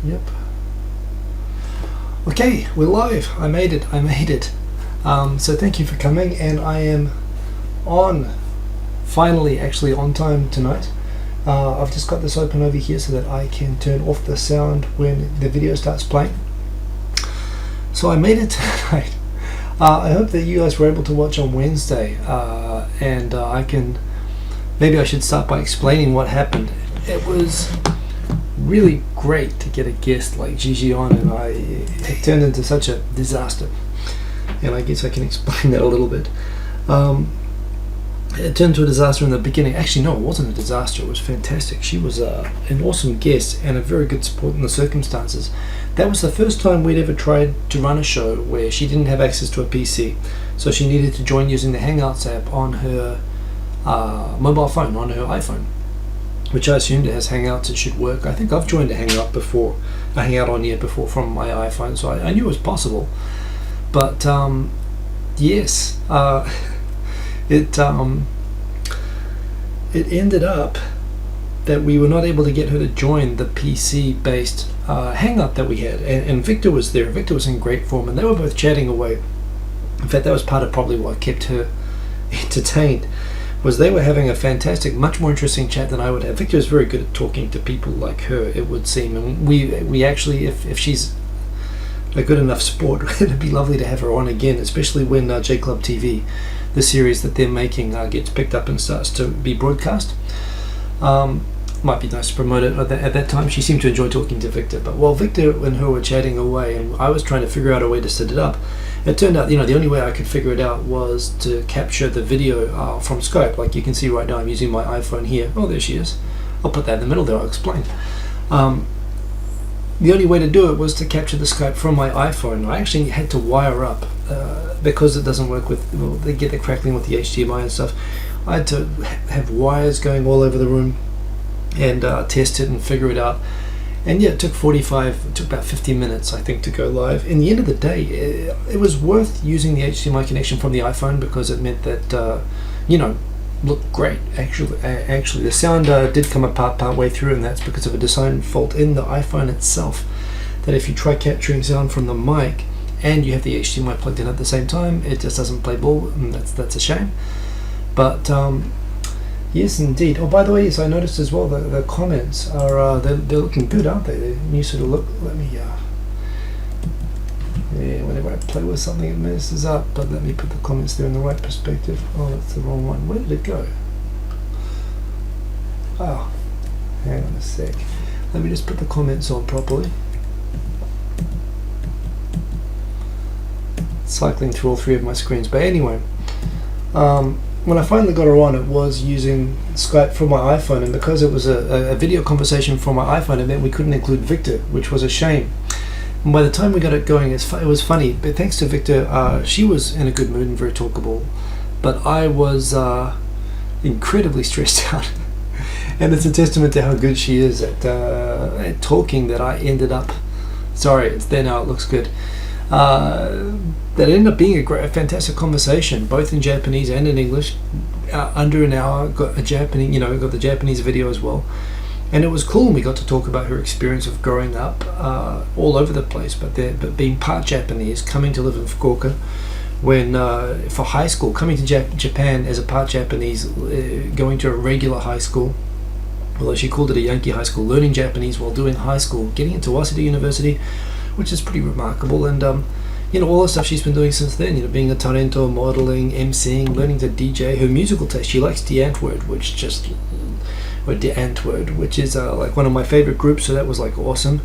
Yep. Okay, we're live. I made it. So thank you for coming, and I am finally actually on time tonight. I've just got this open over here so that I can turn off the sound when the video starts playing. So I made it tonight. I hope that you guys were able to watch on Wednesday, and maybe I should start by explaining what happened. It was really great to get a guest like Gigi on, and it turned into such a disaster, and I guess I can explain that a little bit. It turned into a disaster in the beginning. Actually, no, it wasn't a disaster. It was fantastic. She was an awesome guest and a very good support in the circumstances. That was the first time we'd ever tried to run a show where she didn't have access to a PC, so she needed to join using the Hangouts app on her mobile phone, on her iPhone, which I assumed it has Hangouts, it should work. I think I've joined a Hangout on here before from my iPhone, so I knew it was possible. But yes, it ended up that we were not able to get her to join the PC-based Hangout that we had, and Victor was there. Victor was in great form, and they were both chatting away. In fact, that was part of probably what kept her entertained, was they were having a fantastic, much more interesting chat than I would have. Victor is very good at talking to people like her, it would seem, and we actually, if she's a good enough sport, it'd be lovely to have her on again, especially when J Club TV, the series that they're making, gets picked up and starts to be broadcast. Might be nice to promote it at that time. She seemed to enjoy talking to Victor, but while Victor and her were chatting away and I was trying to figure out a way to set it up, it turned out, the only way I could figure it out was to capture the video from Skype. Like you can see right now, I'm using my iPhone here. Oh, there she is. I'll put that in the middle there, I'll explain. The only way to do it was to capture the Skype from my iPhone. I actually had to wire up because it doesn't work with, they get the crackling with the HDMI and stuff. I had to have wires going all over the room and test it and figure it out. And yeah, it took about 50 minutes, I think, to go live. In the end of the day, it was worth using the HDMI connection from the iPhone because it meant that, looked great. Actually, the sound did come apart partway through, and that's because of a design fault in the iPhone itself. That if you try capturing sound from the mic and you have the HDMI plugged in at the same time, it just doesn't play ball, and that's a shame. But yes, indeed. Oh, by the way, yes, I noticed as well the comments are they're looking good, aren't they? They new sort of look. Let me whenever I play with something, it messes up. But let me put the comments there in the right perspective. Oh, that's the wrong one. Where did it go? Oh, hang on a sec. Let me just put the comments on properly. Cycling through all three of my screens, but anyway. When I finally got her on, it was using Skype from my iPhone, and because it was a video conversation from my iPhone, it meant we couldn't include Victor, which was a shame. And by the time we got it going, it was funny, but thanks to Victor, she was in a good mood and very talkable, but I was incredibly stressed out. And it's a testament to how good she is at talking that I ended up, sorry, it's there now, it looks good. That ended up being a fantastic conversation, both in Japanese and in English. Under an hour, got the Japanese video as well, and it was cool. And we got to talk about her experience of growing up all over the place, but being part Japanese, coming to live in Fukuoka, when for high school, coming to Japan as a part Japanese, going to a regular high school, although she called it a Yankee high school, learning Japanese while doing high school, getting into Waseda University, which is pretty remarkable, and all the stuff she's been doing since then, being a talento, modeling, emceeing, learning to DJ, her musical taste. She likes the Antwoord, which is like one of my favorite groups, so that was like awesome.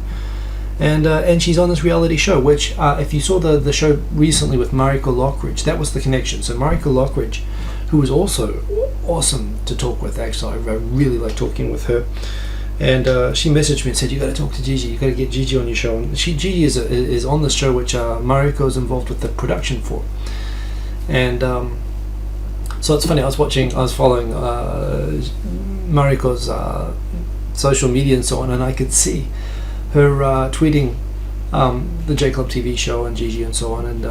And she's on this reality show, which if you saw the show recently with Mariko Lockridge, that was the connection. So Mariko Lockridge, who was also awesome to talk with, actually, I really like talking with her. And she messaged me and said, "You got to talk to Gigi. You got to get Gigi on your show." And Gigi is on the show, which Mariko is involved with the production for. And so it's funny. I was following Mariko's social media and so on, and I could see her tweeting the J Club TV show and Gigi and so on. And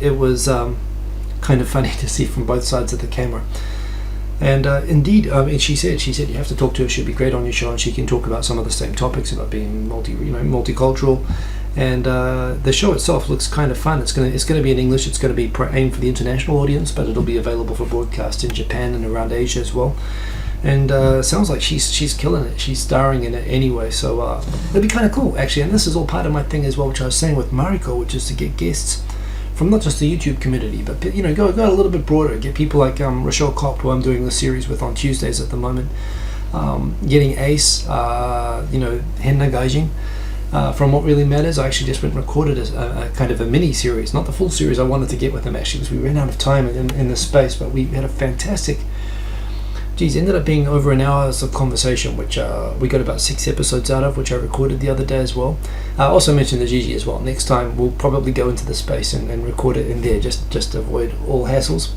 it was kind of funny to see from both sides of the camera. And indeed, and she said you have to talk to her. She'll be great on your show, and she can talk about some of the same topics about being multicultural. And the show itself looks kind of fun. It's gonna be in English. It's gonna be aimed for the international audience, but it'll be available for broadcast in Japan and around Asia as well. And sounds like she's killing it. She's starring in it anyway, so it'll be kind of cool actually. And this is all part of my thing as well, which I was saying with Mariko, which is to get guests from not just the YouTube community, but go a little bit broader. Get people like Rochelle Kopp, who I'm doing the series with on Tuesdays at the moment. Getting Ace, Henna Gaijin. From What Really Matters, I actually just went and recorded a kind of a mini series, not the full series I wanted to get with him actually, because we ran out of time in this space. But we had a fantastic. Ended up being over an hour's of conversation, which we got about 6 episodes out of, which I recorded the other day as well. I also mentioned the Gigi as well. Next time we'll probably go into the space and record it in there, just to avoid all hassles.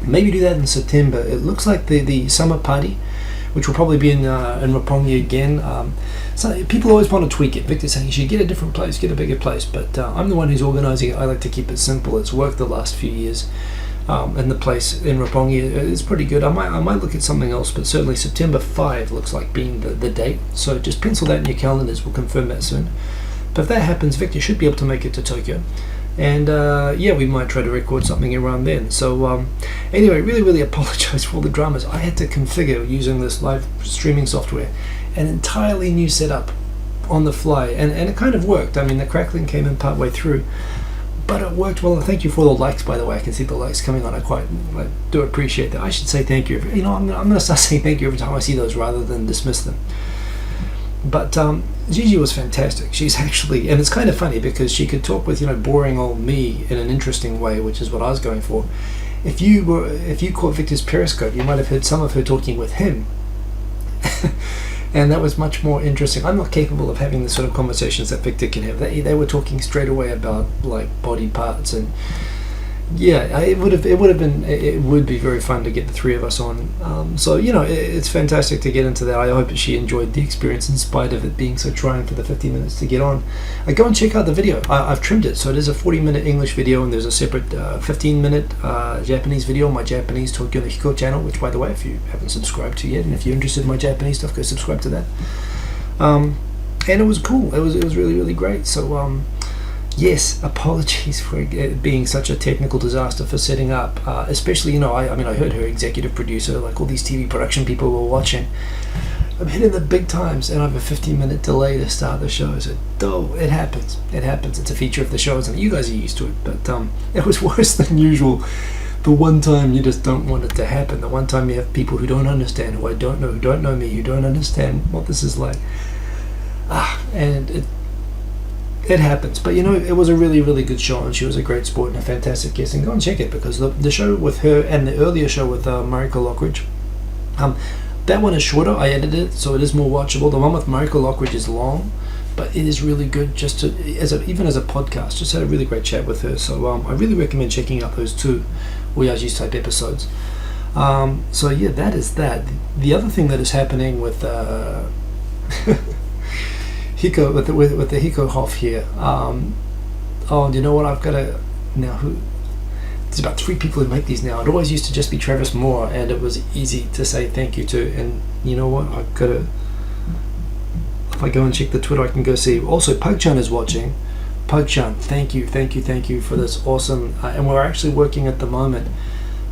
Maybe do that in September. It looks like the summer party, which will probably be in Roppongi again. So people always want to tweak it. Victor's saying you should get a different place, get a bigger place, but I'm the one who's organising it. I like to keep it simple. It's worked the last few years. And the place in Roppongi is pretty good. I might look at something else, but certainly September 5 looks like being the date. So just pencil that in your calendars. We'll confirm that soon. But if that happens, Victor should be able to make it to Tokyo. And we might try to record something around then. So anyway, really apologize for all the dramas. I had to configure, using this live streaming software, an entirely new setup on the fly. And it kind of worked. I mean, the crackling came in part way through. But it worked well, and thank you for the likes, by the way. I can see the likes coming on. I do appreciate that. I should say thank you. I'm going to start saying thank you every time I see those rather than dismiss them. But Gigi was fantastic. She's actually, and it's kind of funny because she could talk with boring old me in an interesting way, which is what I was going for. If you caught Victor's Periscope, you might have heard some of her talking with him. And that was much more interesting. I'm not capable of having the sort of conversations that Victor can have. They were talking straight away about like body parts, and it would be very fun to get the three of us on. It's fantastic to get into that. I hope she enjoyed the experience in spite of it being so trying for the 50 minutes to get on. Go and check out the video. I've trimmed it, so it is a 40-minute English video, and there's a separate 15-minute Japanese video on my Japanese Tokyo no Hiko channel, which, by the way, if you haven't subscribed to yet, and if you're interested in my Japanese stuff, go subscribe to that. And it was cool. It was really great. So yes, apologies for it being such a technical disaster for setting up, especially, I heard her executive producer, like all these TV production people were watching. I'm hitting the big times, and I have a 15-minute delay to start the show, so it happens. It's a feature of the shows, and you guys are used to it, but it was worse than usual. The one time you just don't want it to happen, the one time you have people who don't understand, who I don't know, who don't know me, who don't understand what this is like. And it happens, but it was a really good show, and she was a great sport and a fantastic guest. And go and check it, because the show with her and the earlier show with Mariko Lockridge, that one is shorter. I edited it, so it is more watchable. The one with Mariko Lockridge is long, but it is really good just to even as a podcast. Just had a really great chat with her, so I really recommend checking out those two Oyajis type episodes. That is that. The other thing that is happening with Hiko, with the Hiko Hof here. You know what? I've got there's about 3 people who make these now. It always used to just be Travis Moore, and it was easy to say thank you to. And you know what? I've got to. If I go and check the Twitter, I can go see. Also, Pug-chan is watching. Pug-chan, thank you for this awesome. And we're actually working at the moment.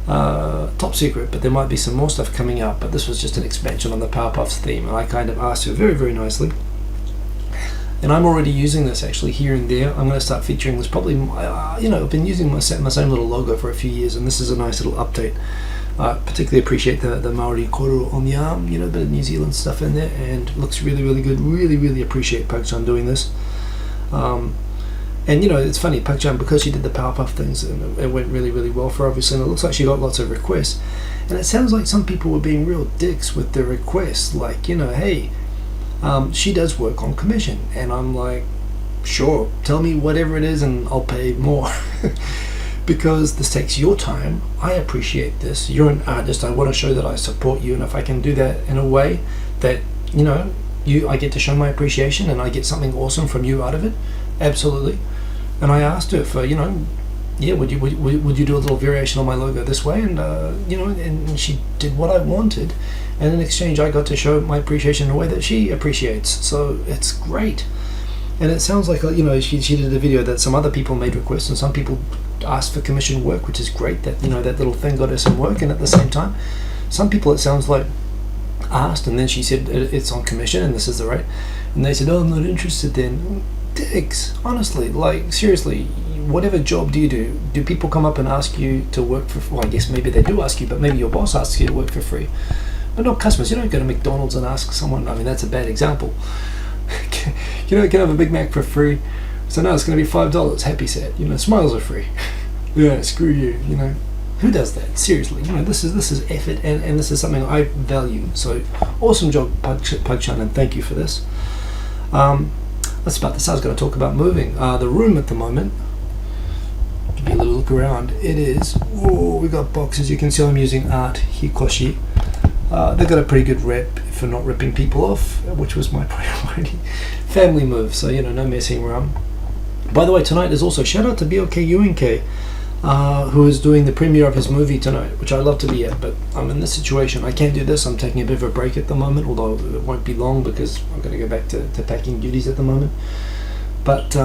Top secret, but there might be some more stuff coming up. But this was just an expansion on the Powerpuffs theme, and I kind of asked her very nicely. And I'm already using this actually here and there. I'm going to start featuring this probably, I've been using my same little logo for a few years, and this is a nice little update. Particularly appreciate the Maori koro on the arm, a bit of New Zealand stuff in there, and looks really good. Really appreciate Pug-chan doing this. And it's funny, Pug-chan, because she did the Powerpuff things, and it went really well for her, obviously, and it looks like she got lots of requests. And it sounds like some people were being real dicks with the requests, like, hey, she does work on commission, and I'm like, sure, tell me whatever it is and I'll pay more. Because this takes your time. I appreciate this. You're an artist. I want to show that I support you, and if I can do that in a way that I get to show my appreciation and I get something awesome from you out of it, absolutely. And I asked her for yeah, would you do a little variation on my logo this way? And and she did what I wanted, and in exchange I got to show my appreciation in a way that she appreciates. So it's great. And it sounds like she did a video that some other people made requests, and some people asked for commission work, which is great. That that little thing got her some work. And at the same time, some people, it sounds like, asked, and then she said it's on commission and this is the rate, and they said, oh, I'm not interested. Then dicks, honestly, like seriously, whatever job do you do? Do people come up and ask you to work for? Well, I guess maybe they do ask you, but maybe your boss asks you to work for free, but not customers. You don't go to McDonald's and ask someone. I mean, that's a bad example. You can have a Big Mac for free. So now it's going to be $5. Happy set. Smiles are free. Yeah, screw you. Who does that? Seriously. This is effort, and this is something I value. So awesome job, Pug-chan, and thank you for this. That's about this. I was going to talk about moving. The room at the moment. Give you a little look around. It is. Oh, we got boxes. You can see I'm using Art Hikoshi. They've got a pretty good rep for not ripping people off, which was my priority. Family move, so no messing around. By the way, tonight is also shout out to BOK who is doing the premiere of his movie tonight, which I love to be at, but I'm in this situation. I can't do this. I'm taking a bit of a break at the moment, although it won't be long because I'm going to go back to packing duties at the moment. But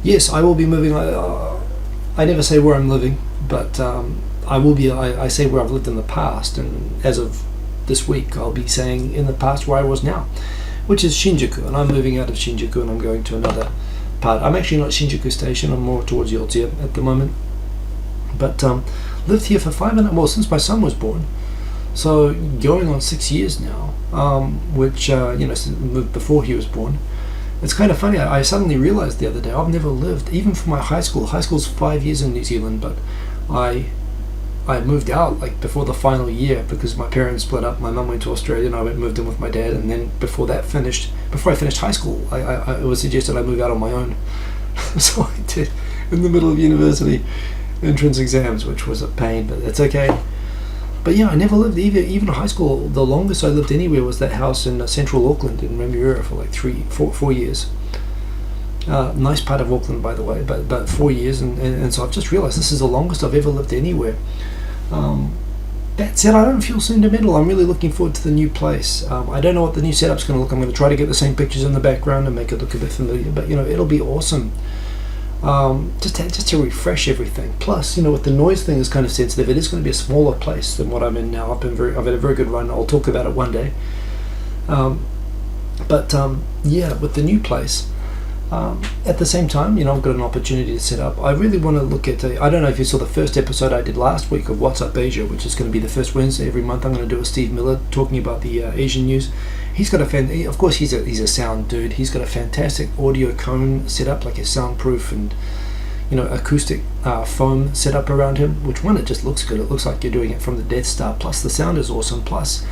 yes, I will be moving. I never say where I'm living, but I will be. I say where I've lived in the past, and as of this week, I'll be saying in the past where I was now, which is Shinjuku, and I'm moving out of Shinjuku and I'm going to another part. I'm actually not Shinjuku Station. I'm more towards Yotsuya at the moment, but lived here for since my son was born, so going on 6 years now. Which moved before he was born. It's kind of funny. I suddenly realized the other day I've never lived, even for my high school. High school's 5 years in New Zealand, but I moved out like before the final year because my parents split up. My mum went to Australia and I moved in with my dad, and then before I finished high school, it was suggested I move out on my own. So I did in the middle of university entrance exams, which was a pain, but it's okay. But yeah, I never lived even in high school. The longest I lived anywhere was that house in central Auckland in Remuera for like 4 years. Nice part of Auckland, by the way, but 4 years, and so I've just realised this is the longest I've ever lived anywhere. That said, I don't feel sentimental. I'm really looking forward to the new place. I don't know what the new setup's going to look. I'm going to try to get the same pictures in the background and make it look a bit familiar, but it'll be awesome. Just to refresh everything. Plus, with the noise thing is kind of sensitive. It is going to be a smaller place than what I'm in now. I've had a very good run. I'll talk about it one day. Yeah, with the new place. At the same time, I've got an opportunity to set up. I really want to look at I don't know if you saw the first episode I did last week of What's Up Asia, which is going to be the first Wednesday every month. I'm going to do a Steve Miller talking about the Asian news. He's got of course he's a sound dude. He's got a fantastic audio cone set up, like a soundproof and acoustic foam set up around him, which it just looks good. It looks like you're doing it from the Death Star. Plus the sound is awesome. Plus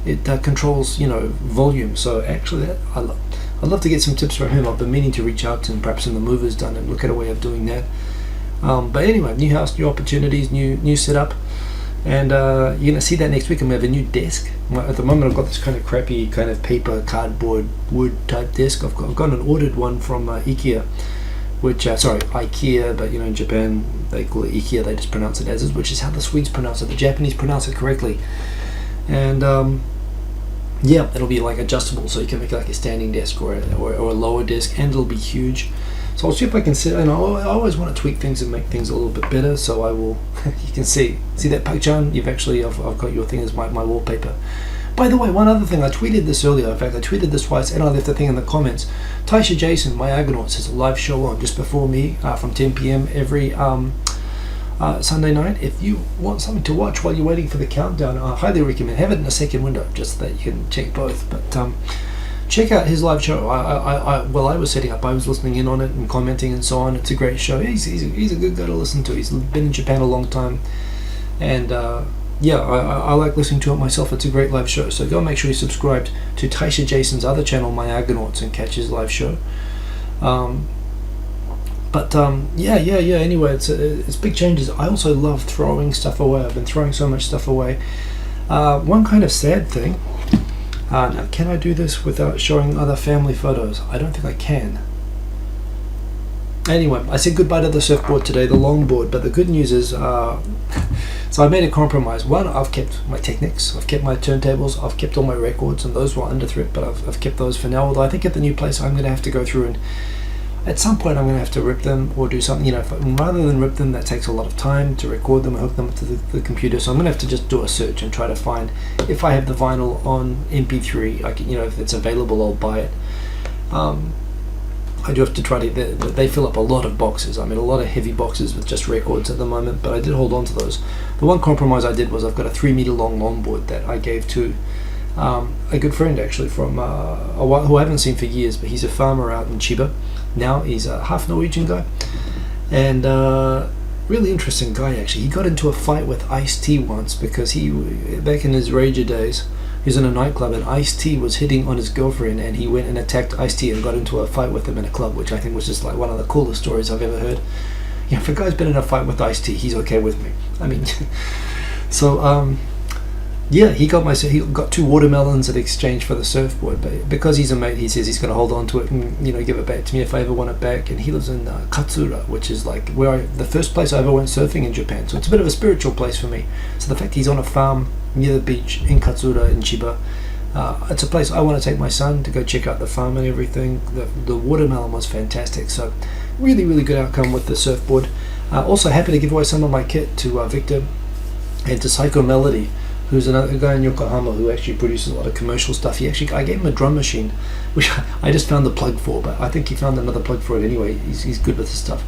it controls volume. So actually I'd love to get some tips from him. I've been meaning to reach out to him, perhaps in the Movers Done, and look at a way of doing that. But anyway, new house, new opportunities, new setup, and you're going to see that next week. I'm going to have a new desk. At the moment, I've got this kind of crappy, kind of paper, cardboard, wood type desk. I've got an ordered one from IKEA, IKEA, but in Japan they call it IKEA. They just pronounce it as is, which is how the Swedes pronounce it. The Japanese pronounce it correctly, and yeah, it'll be like adjustable, so you can make it like a standing desk or a lower desk, and it'll be huge. So I'll see if I can sit. I always want to tweak things and make things a little bit better. So I will. You can see that Pug-chan. I've got your thing as my wallpaper. By the way, one other thing, I tweeted this earlier. In fact, I tweeted this twice, and I left a thing in the comments. Taisha Jason, my Argonauts, has a live show on just before me from 10 p.m. every Sunday night. If you want something to watch while you're waiting for the countdown, I highly recommend have it in a second window, just so that you can check both. But check out his live show. While I was setting up, I was listening in on it and commenting and so on. It's a great show. He's a good guy to listen to. He's been in Japan a long time, and yeah, I like listening to it myself. It's a great live show. So go make sure you're subscribed to Taisha Jason's other channel, My Argonauts, and catch his live show. Yeah. Anyway, it's big changes. I also love throwing stuff away. I've been throwing so much stuff away. One kind of sad thing. Now, can I do this without showing other family photos? I don't think I can. Anyway, I said goodbye to the surfboard today, the longboard, but the good news is, so I made a compromise. One, I've kept my Technics, I've kept my turntables, I've kept all my records, and those were under threat, but I've kept those for now. Although I think at the new place I'm going to have to go through and at some point I'm going to have to rip them or do something, rather than rip them, that takes a lot of time to record them and hook them to the computer. So I'm going to have to just do a search and try to find if I have the vinyl on MP3, I can, if it's available, I'll buy it. I do have to try to, they fill up a lot of boxes. I mean, a lot of heavy boxes with just records at the moment, but I did hold on to those. The one compromise I did was I've got a 3-meter long longboard that I gave to a good friend actually from who I haven't seen for years, but he's a farmer out in Chiba. Now he's a half Norwegian guy, and really interesting guy actually. He got into a fight with Ice-T once because back in his rager days, he was in a nightclub and Ice-T was hitting on his girlfriend, and he went and attacked Ice-T and got into a fight with him in a club, which I think was just like one of the coolest stories I've ever heard. If a guy's been in a fight with Ice-T, he's okay with me. I mean, so yeah, he got 2 watermelons in exchange for the surfboard, but because he's a mate, he says he's going to hold on to it and give it back to me if I ever want it back. And he lives in Katsura, which is like the first place I ever went surfing in Japan, so it's a bit of a spiritual place for me. So the fact he's on a farm near the beach in Katsura in Chiba, it's a place I want to take my son to go check out the farm and everything. The watermelon was fantastic, so really good outcome with the surfboard. Also happy to give away some of my kit to Victor and to Psycho Melody, who's another guy in Yokohama who actually produces a lot of commercial stuff. I gave him a drum machine, which I just found the plug for, but I think he found another plug for it anyway. He's good with this stuff.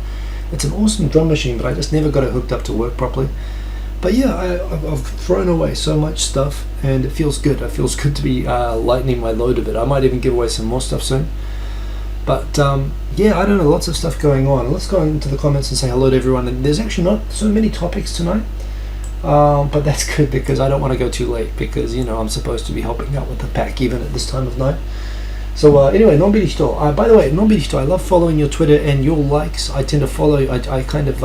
It's an awesome drum machine, but I just never got it hooked up to work properly. But yeah, I've thrown away so much stuff, and it feels good. It feels good to be lightening my load a bit. I might even give away some more stuff soon. But yeah, I don't know, lots of stuff going on. Let's go into the comments and say hello to everyone. And there's actually not so many topics tonight. But that's good because I don't want to go too late, because I'm supposed to be helping out with the pack even at this time of night. So anyway, Nonbirito. By the way, Nonbirito, I love following your Twitter and your likes. I tend to follow. I kind of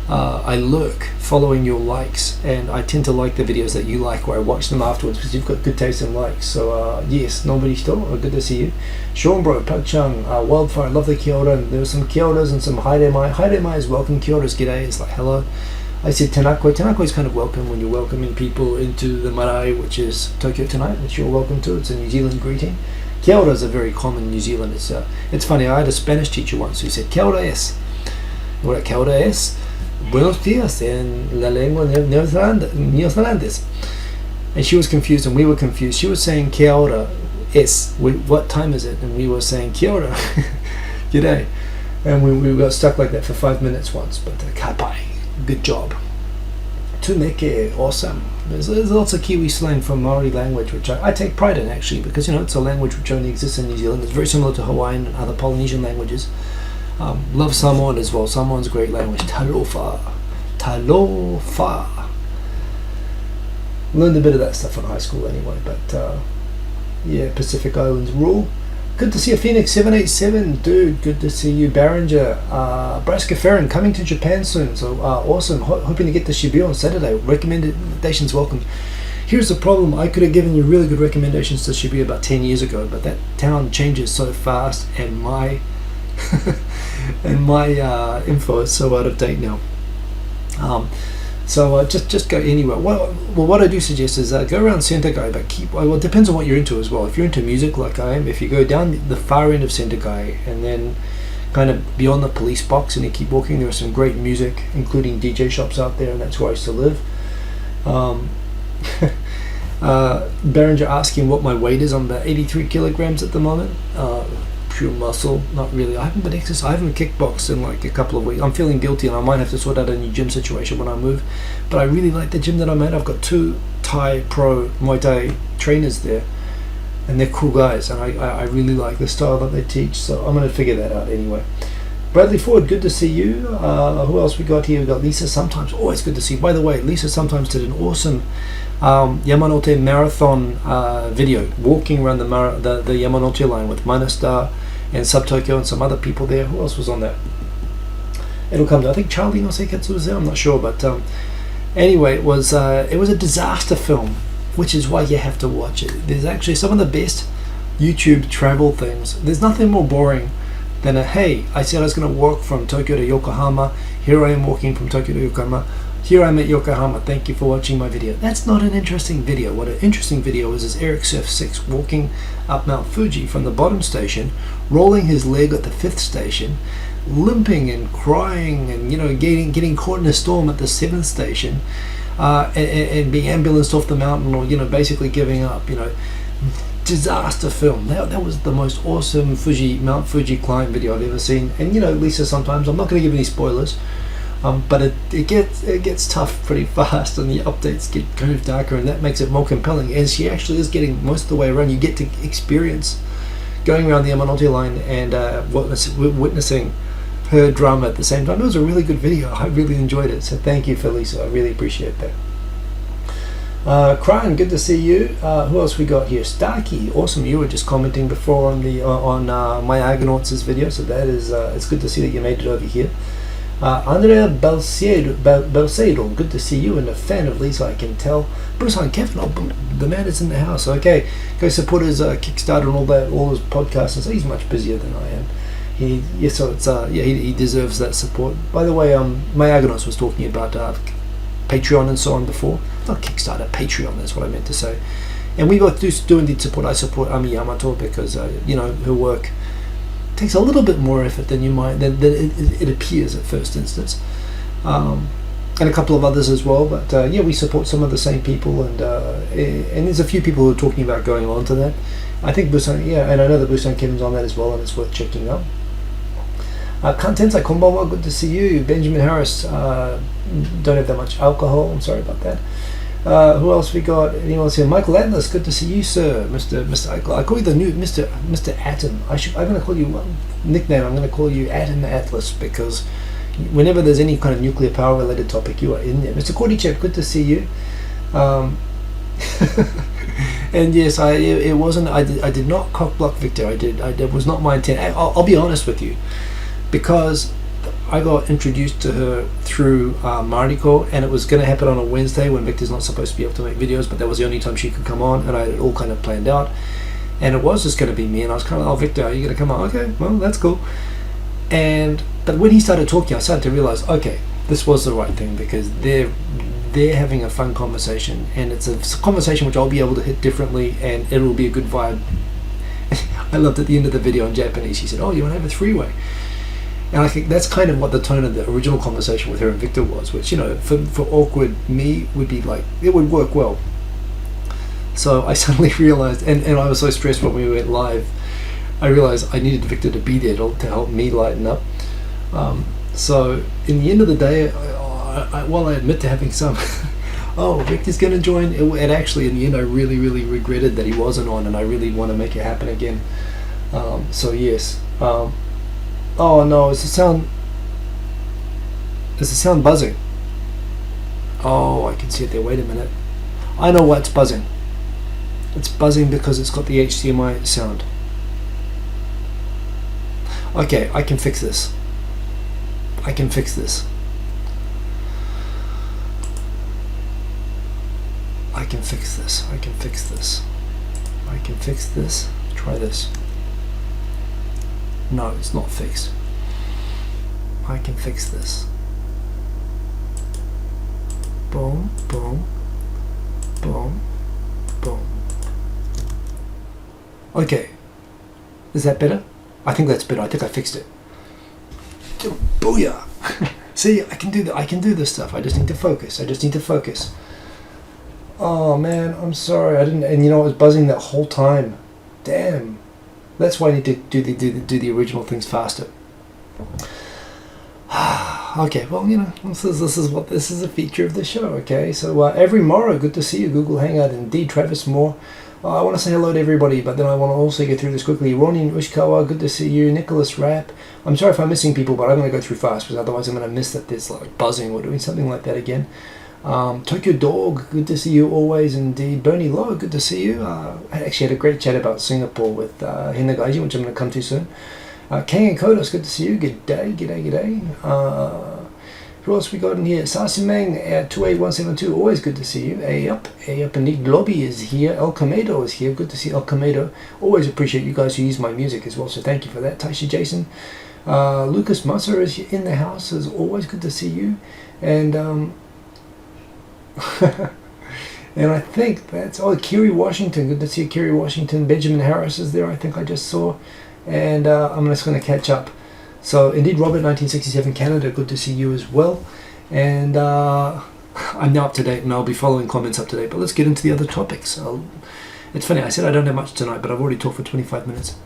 I lurk following your likes, and I tend to like the videos that you like, where I watch them afterwards because you've got good taste in likes. So yes, Nonbirito, good to see you. Sean Bro, Pak-Chung, Wildfire, lovely kia ora. And there were some kia oras and some haere mai. Haere mai is welcome. Kia ora is g'day. It's like hello. I said Tanakoi. Tanakoi is kind of welcome when you're welcoming people into the marae, which is Tokyo tonight, which you're welcome to. It's a New Zealand greeting. Kia ora is a very common New Zealand. It's funny, I had a Spanish teacher once who said, Kia ora es. What kia ora es? Buenos dias en la lengua neozelandesa. And she was confused and we were confused. She was saying kia ora es. What time is it? And we were saying kia ora. G'day. And we got stuck like that for 5 minutes once. But kapai. Good job. Tumeke, awesome. There's lots of Kiwi slang from Maori language, which I take pride in actually, because it's a language which only exists in New Zealand. It's very similar to Hawaiian and other Polynesian languages. Love Samoan as well. Samoan's a great language. Talofa. Learned a bit of that stuff in high school anyway, but yeah, Pacific Islands rule. Good to see you, Phoenix 787, dude. Good to see you, Barringer. Braska Ferrin coming to Japan soon, so awesome. Hoping to get to Shibuya on Saturday. Recommendations welcome. Here's the problem: I could have given you really good recommendations to Shibuya about 10 years ago, but that town changes so fast, and my info is so out of date now. So just go anywhere. What I do suggest is go around Sentagai, but it depends on what you're into as well. If you're into music like I am, if you go down the far end of Sentagai and then kind of beyond the police box and you keep walking, there are some great music, including DJ shops out there, and that's where I used to live. Berenger asking what my weight is. I'm about 83 kilograms at the moment. Pure muscle, not really. I haven't been exercising. I haven't kickboxed in like a couple of weeks. I'm feeling guilty, and I might have to sort out a new gym situation when I move. But I really like the gym that I'm at. I've got 2 Thai pro Muay Thai trainers there, and they're cool guys, and I really like the style that they teach. So I'm going to figure that out anyway. Bradley Ford, good to see you. Who else we got here? We got Lisa Sometimes. Always good to see you. By the way, Lisa Sometimes did an awesome Yamanote marathon video, walking around the Yamanote line with Minastar and Sub-Tokyo and some other people there. Who else was on that? It'll come to, I think Charlie Noseketsu was there, I'm not sure, but anyway, it was a disaster film, which is why you have to watch it. There's actually some of the best YouTube travel things. There's nothing more boring than a, hey, I said I was going to walk from Tokyo to Yokohama. Here I am walking from Tokyo to Yokohama. Here I'm at Yokohama. Thank you for watching my video. That's not an interesting video. What an interesting video is Eric Surf 6 walking up Mount Fuji from the bottom station, rolling his leg at the 5th station, limping and crying, and getting caught in a storm at the 7th station, and being ambulanced off the mountain, or basically giving up. Disaster film. That was the most awesome Mount Fuji climb video I've ever seen. And Lisa, sometimes I'm not going to give any spoilers, but it gets tough pretty fast, and the updates get kind of darker, and that makes it more compelling. And she actually is getting most of the way around. You get to experience going around the Yamanote line and witnessing her drama at the same time. It was a really good video. I really enjoyed it. So thank you for Lisa. I really appreciate that. Cryan, good to see you. Who else we got here? Starkey, awesome. You were just commenting before on my Argonauts' video, so that is it's good to see that you made it over here. Andrea Belcedo, good to see you, and a fan of Lisa, I can tell. Bruce Kevin, the man is in the house. Okay, go support his Kickstarter and all his podcasts. So he's much busier than I am. He deserves that support. By the way, my Argonauts was talking about Patreon and so on before. Not Kickstarter, Patreon, that's what I meant to say. And we both do indeed support. I support Ami Yamato because her work takes a little bit more effort than it appears at first instance, and a couple of others as well. But we support some of the same people, and there's a few people who are talking about going on to that. I think Busan, and I know that Busan Kevin's on that as well, and it's worth checking out. Contents, konbanwa, good to see you. Benjamin Harris, don't have that much alcohol, I'm sorry about that. Who else we got? Anyone else here? Michael Atlas, good to see you, sir. Mr. I call you the new Mr. Atom. I'm going to call you one nickname. I'm going to call you Atom Atlas, because whenever there's any kind of nuclear power related topic, you are in there. Mr. Kordychev, good to see you. And yes, I did not cockblock Victor. It was not my intent. I'll be honest with you, because I got introduced to her through Mariko, and it was going to happen on a Wednesday when Victor's not supposed to be able to make videos, but that was the only time she could come on, and I had it all kind of planned out, and it was just going to be me, and I was kind of, oh, Victor, are you going to come on? Okay, well, that's cool. But when he started talking, I started to realize, okay, this was the right thing, because they're having a fun conversation, and it's a conversation which I'll be able to hit differently, and it'll be a good vibe. I loved at the end of the video in Japanese, he said, oh, you want to have a three-way? And I think that's kind of what the tone of the original conversation with her and Victor was, which, for awkward me would be like, it would work well. So I suddenly realized, and I was so stressed when we went live, I realized I needed Victor to be there to help me lighten up. So in the end of the day, while I admit to having some, oh, Victor's going to join, and actually in the end I really, really regretted that he wasn't on, and I really want to make it happen again. So yes. Oh no, is the sound buzzing? Oh, I can see it there. Wait a minute. I know why it's buzzing. It's buzzing because it's got the HDMI sound. Okay, I can fix this. I can fix this. I can fix this. I can fix this. I can fix this. Try this. No, it's not fixed. I can fix this. Boom, boom, boom, boom. Okay. Is that better? I think that's better. I think I fixed it. Booyah! See, I can do this stuff. I just need to focus. Oh man, I'm sorry. I didn't, and it was buzzing that whole time. Damn. That's why I need to do the original things faster. Okay, well, this is a feature of the show. Okay, so every morrow, good to see you, Google Hangout. Indeed, Travis Moore. I want to say hello to everybody, but then I want to also get through this quickly. Ronin Ushikawa, good to see you. Nicholas Rapp. I'm sorry if I'm missing people, but I'm going to go through fast, because otherwise I'm going to miss that there's like buzzing or doing something like that again. Tokyo Dog, good to see you always. Indeed. Bernie Lowe, good to see you. I actually had a great chat about Singapore with Hinda Gaijin, which I'm going to come to soon. Kang and Kodos, good to see you. G'day. Who else we got in here? Sasimeng at 28172. Always good to see you. A up indeed. Lobby is here. El Comedo is here. Good to see El Comedo. Always appreciate you guys who use my music as well, so thank you for that. Taishi Jason. Lucas Musser is in the house. It's always good to see you. And and I think that's Kiri Washington. Good to see you, Kiri Washington. Benjamin Harris is there. I think I just saw. And I'm just going to catch up. So indeed, Robert 1967 Canada, good to see you as well. And I'm now up to date, and I'll be following comments up to date. But let's get into the other topics. It's funny, I said I don't have much tonight, but I've already talked for 25 minutes.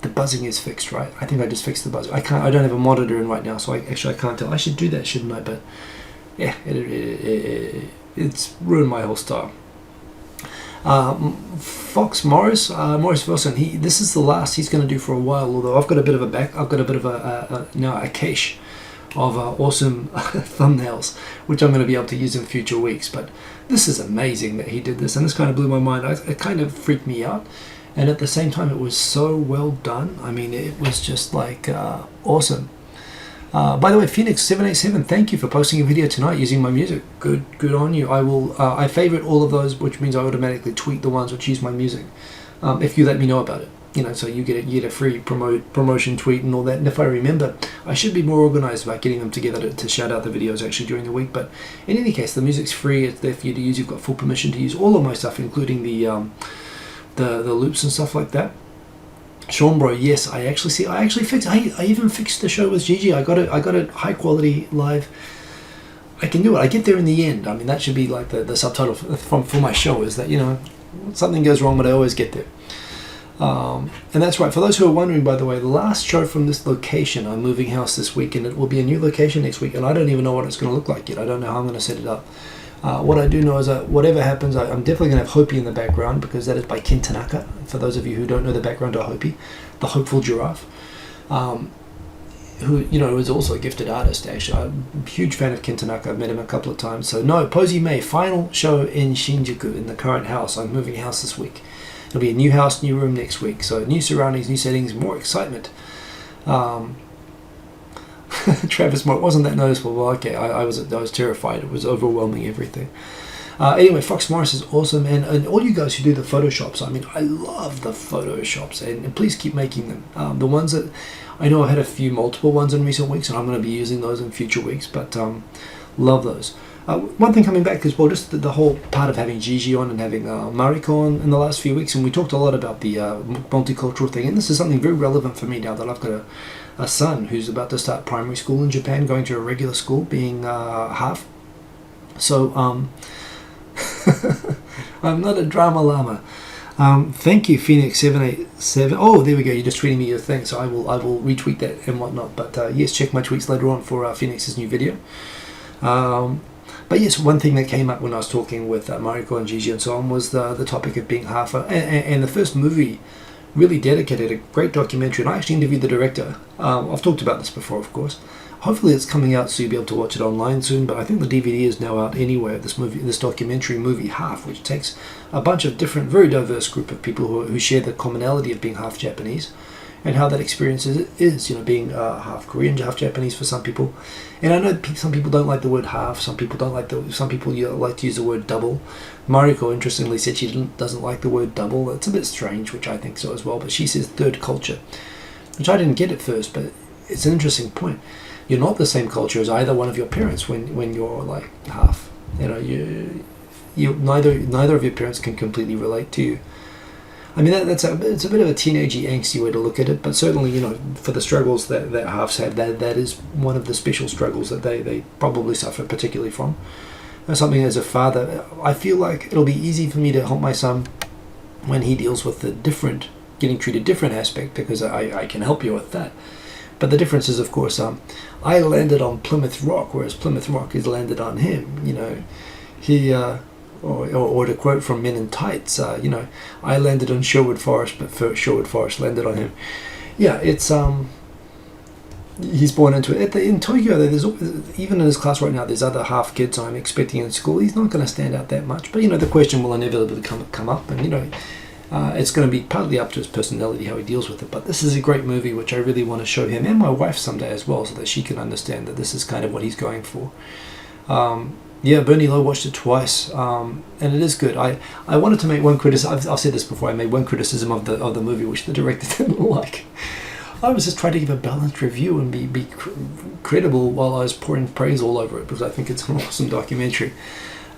The buzzing is fixed, right? I think I just fixed the buzzer. I don't have a monitor in right now, so I can't tell. I should do that, shouldn't I? But yeah, it's ruined my whole style. Fox Morris Wilson. This is the last he's going to do for a while. Although I've got a bit of a cache of awesome thumbnails, which I'm going to be able to use in future weeks. But this is amazing that he did this, and this kind of blew my mind. It kind of freaked me out, and at the same time, it was so well done. I mean, it was just like awesome. By the way, Phoenix787, thank you for posting a video tonight using my music. Good on you. I favorite all of those, which means I automatically tweet the ones which use my music. If you let me know about it, so you get a free promotion tweet and all that. And if I remember, I should be more organized about getting them together to shout out the videos actually during the week. But in any case, the music's free. It's there for you to use. You've got full permission to use all of my stuff, including the loops and stuff like that. Sean Bro, yes, I even fixed the show with Gigi. I got it high quality live. I can do it. I get there in the end. I mean, that should be like the subtitle for my show, is that, something goes wrong, but I always get there. And that's right. For those who are wondering, by the way, the last show from this location, I'm moving house this week, and it will be a new location next week, and I don't even know what it's going to look like yet. I don't know how I'm going to set it up. What I do know is that whatever happens, I'm definitely going to have Hopi in the background, because that is by Ken Tanaka. For those of you who don't know the background of Hopi, the hopeful giraffe, who is also a gifted artist. Actually, I'm a huge fan of Ken Tanaka. I've met him a couple of times. So no, Posey May, final show in Shinjuku in the current house. I'm moving house this week. It'll be a new house, new room next week. So new surroundings, new settings, more excitement. Travis Moore, wasn't that noticeable? Well, okay, I was terrified. It was overwhelming, everything. Anyway, Fox Morris is awesome, and all you guys who do the Photoshops, I mean, I love the Photoshops, and please keep making them. The ones that, I know I had a few multiple ones in recent weeks, and I'm going to be using those in future weeks, but love those. One thing coming back as well, just the whole part of having Gigi on and having Mariko on in the last few weeks, and we talked a lot about the multicultural thing, and this is something very relevant for me now that I've got a son who's about to start primary school in Japan, going to a regular school, being half. So, I'm not a drama llama. Thank you, Phoenix787. Oh, there we go. You're just tweeting me your thing, so I will retweet that and whatnot. But yes, check my tweets later on for Phoenix's new video. But yes, one thing that came up when I was talking with Mariko and Gigi and so on was the topic of being half. And the first movie really dedicated, a great documentary, and I actually interviewed the director. I've talked about this before, of course. Hopefully it's coming out so you'll be able to watch it online soon, but I think the DVD is now out anyway, this documentary movie Half, which takes a bunch of different, very diverse group of people who share the commonality of being half Japanese, and how that experience is being half Korean, half Japanese for some people. And I know some people don't like the word half, some people like to use the word double. Mariko, interestingly, said she doesn't like the word double. It's a bit strange, which I think so as well, but she says third culture, which I didn't get at first, but it's an interesting point. You're not the same culture as either one of your parents when you're like half. You neither of your parents can completely relate to you. I mean, it's a bit of a teenagey, angsty way to look at it, but certainly, for the struggles that halves have, that is one of the special struggles that they probably suffer particularly from. And something as a father, I feel like it'll be easy for me to help my son when he deals with the different, getting treated different aspect, because I can help you with that. But the difference is, of course, I landed on Plymouth Rock, whereas Plymouth Rock has landed on him. He, or to quote from Men in Tights, I landed on Sherwood Forest, but Sherwood Forest landed on him. Yeah, it's he's born into it. In Tokyo, there's even in his class right now, there's other half kids I'm expecting in school. He's not going to stand out that much, but the question will inevitably come up, and It's going to be partly up to his personality how he deals with it, but this is a great movie which I really want to show him and my wife someday as well, so that she can understand that this is kind of what he's going for. Yeah, Bernie Lowe watched it twice, and it is good. I wanted to make one criticism. I've said this before. I made one criticism of the movie, which the director didn't like. I was just trying to give a balanced review and be credible while I was pouring praise all over it, because I think it's an awesome documentary.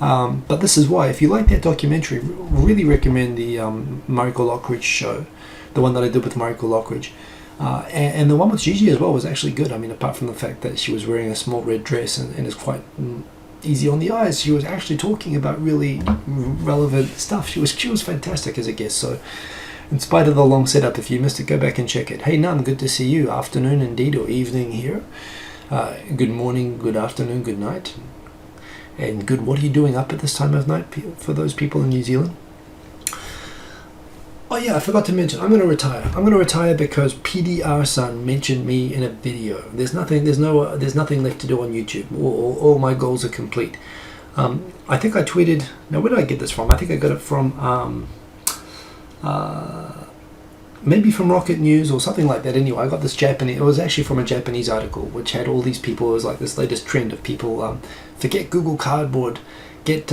But this is why. If you like that documentary, really recommend the Mariko Lockridge show, the one that I did with Mariko Lockridge. And the one with Gigi as well was actually good. I mean, apart from the fact that she was wearing a small red dress and is quite easy on the eyes, she was actually talking about really relevant stuff. She was fantastic as a guest. So in spite of the long setup, if you missed it, go back and check it. Hey Nam, good to see you. Afternoon indeed, or evening here. Good morning, good afternoon, good night. And good, what are you doing up at this time of night for those people in New Zealand? Oh yeah, I forgot to mention, I'm going to retire. I'm going to retire because PDR-san mentioned me in a video. There's nothing left to do on YouTube. All my goals are complete. I think I tweeted, now where did I get this from? I think I got it from, maybe from Rocket News or something like that. Anyway, I got this Japanese, it was actually from a Japanese article which had all these people. It was like this latest trend of people, forget Google Cardboard, get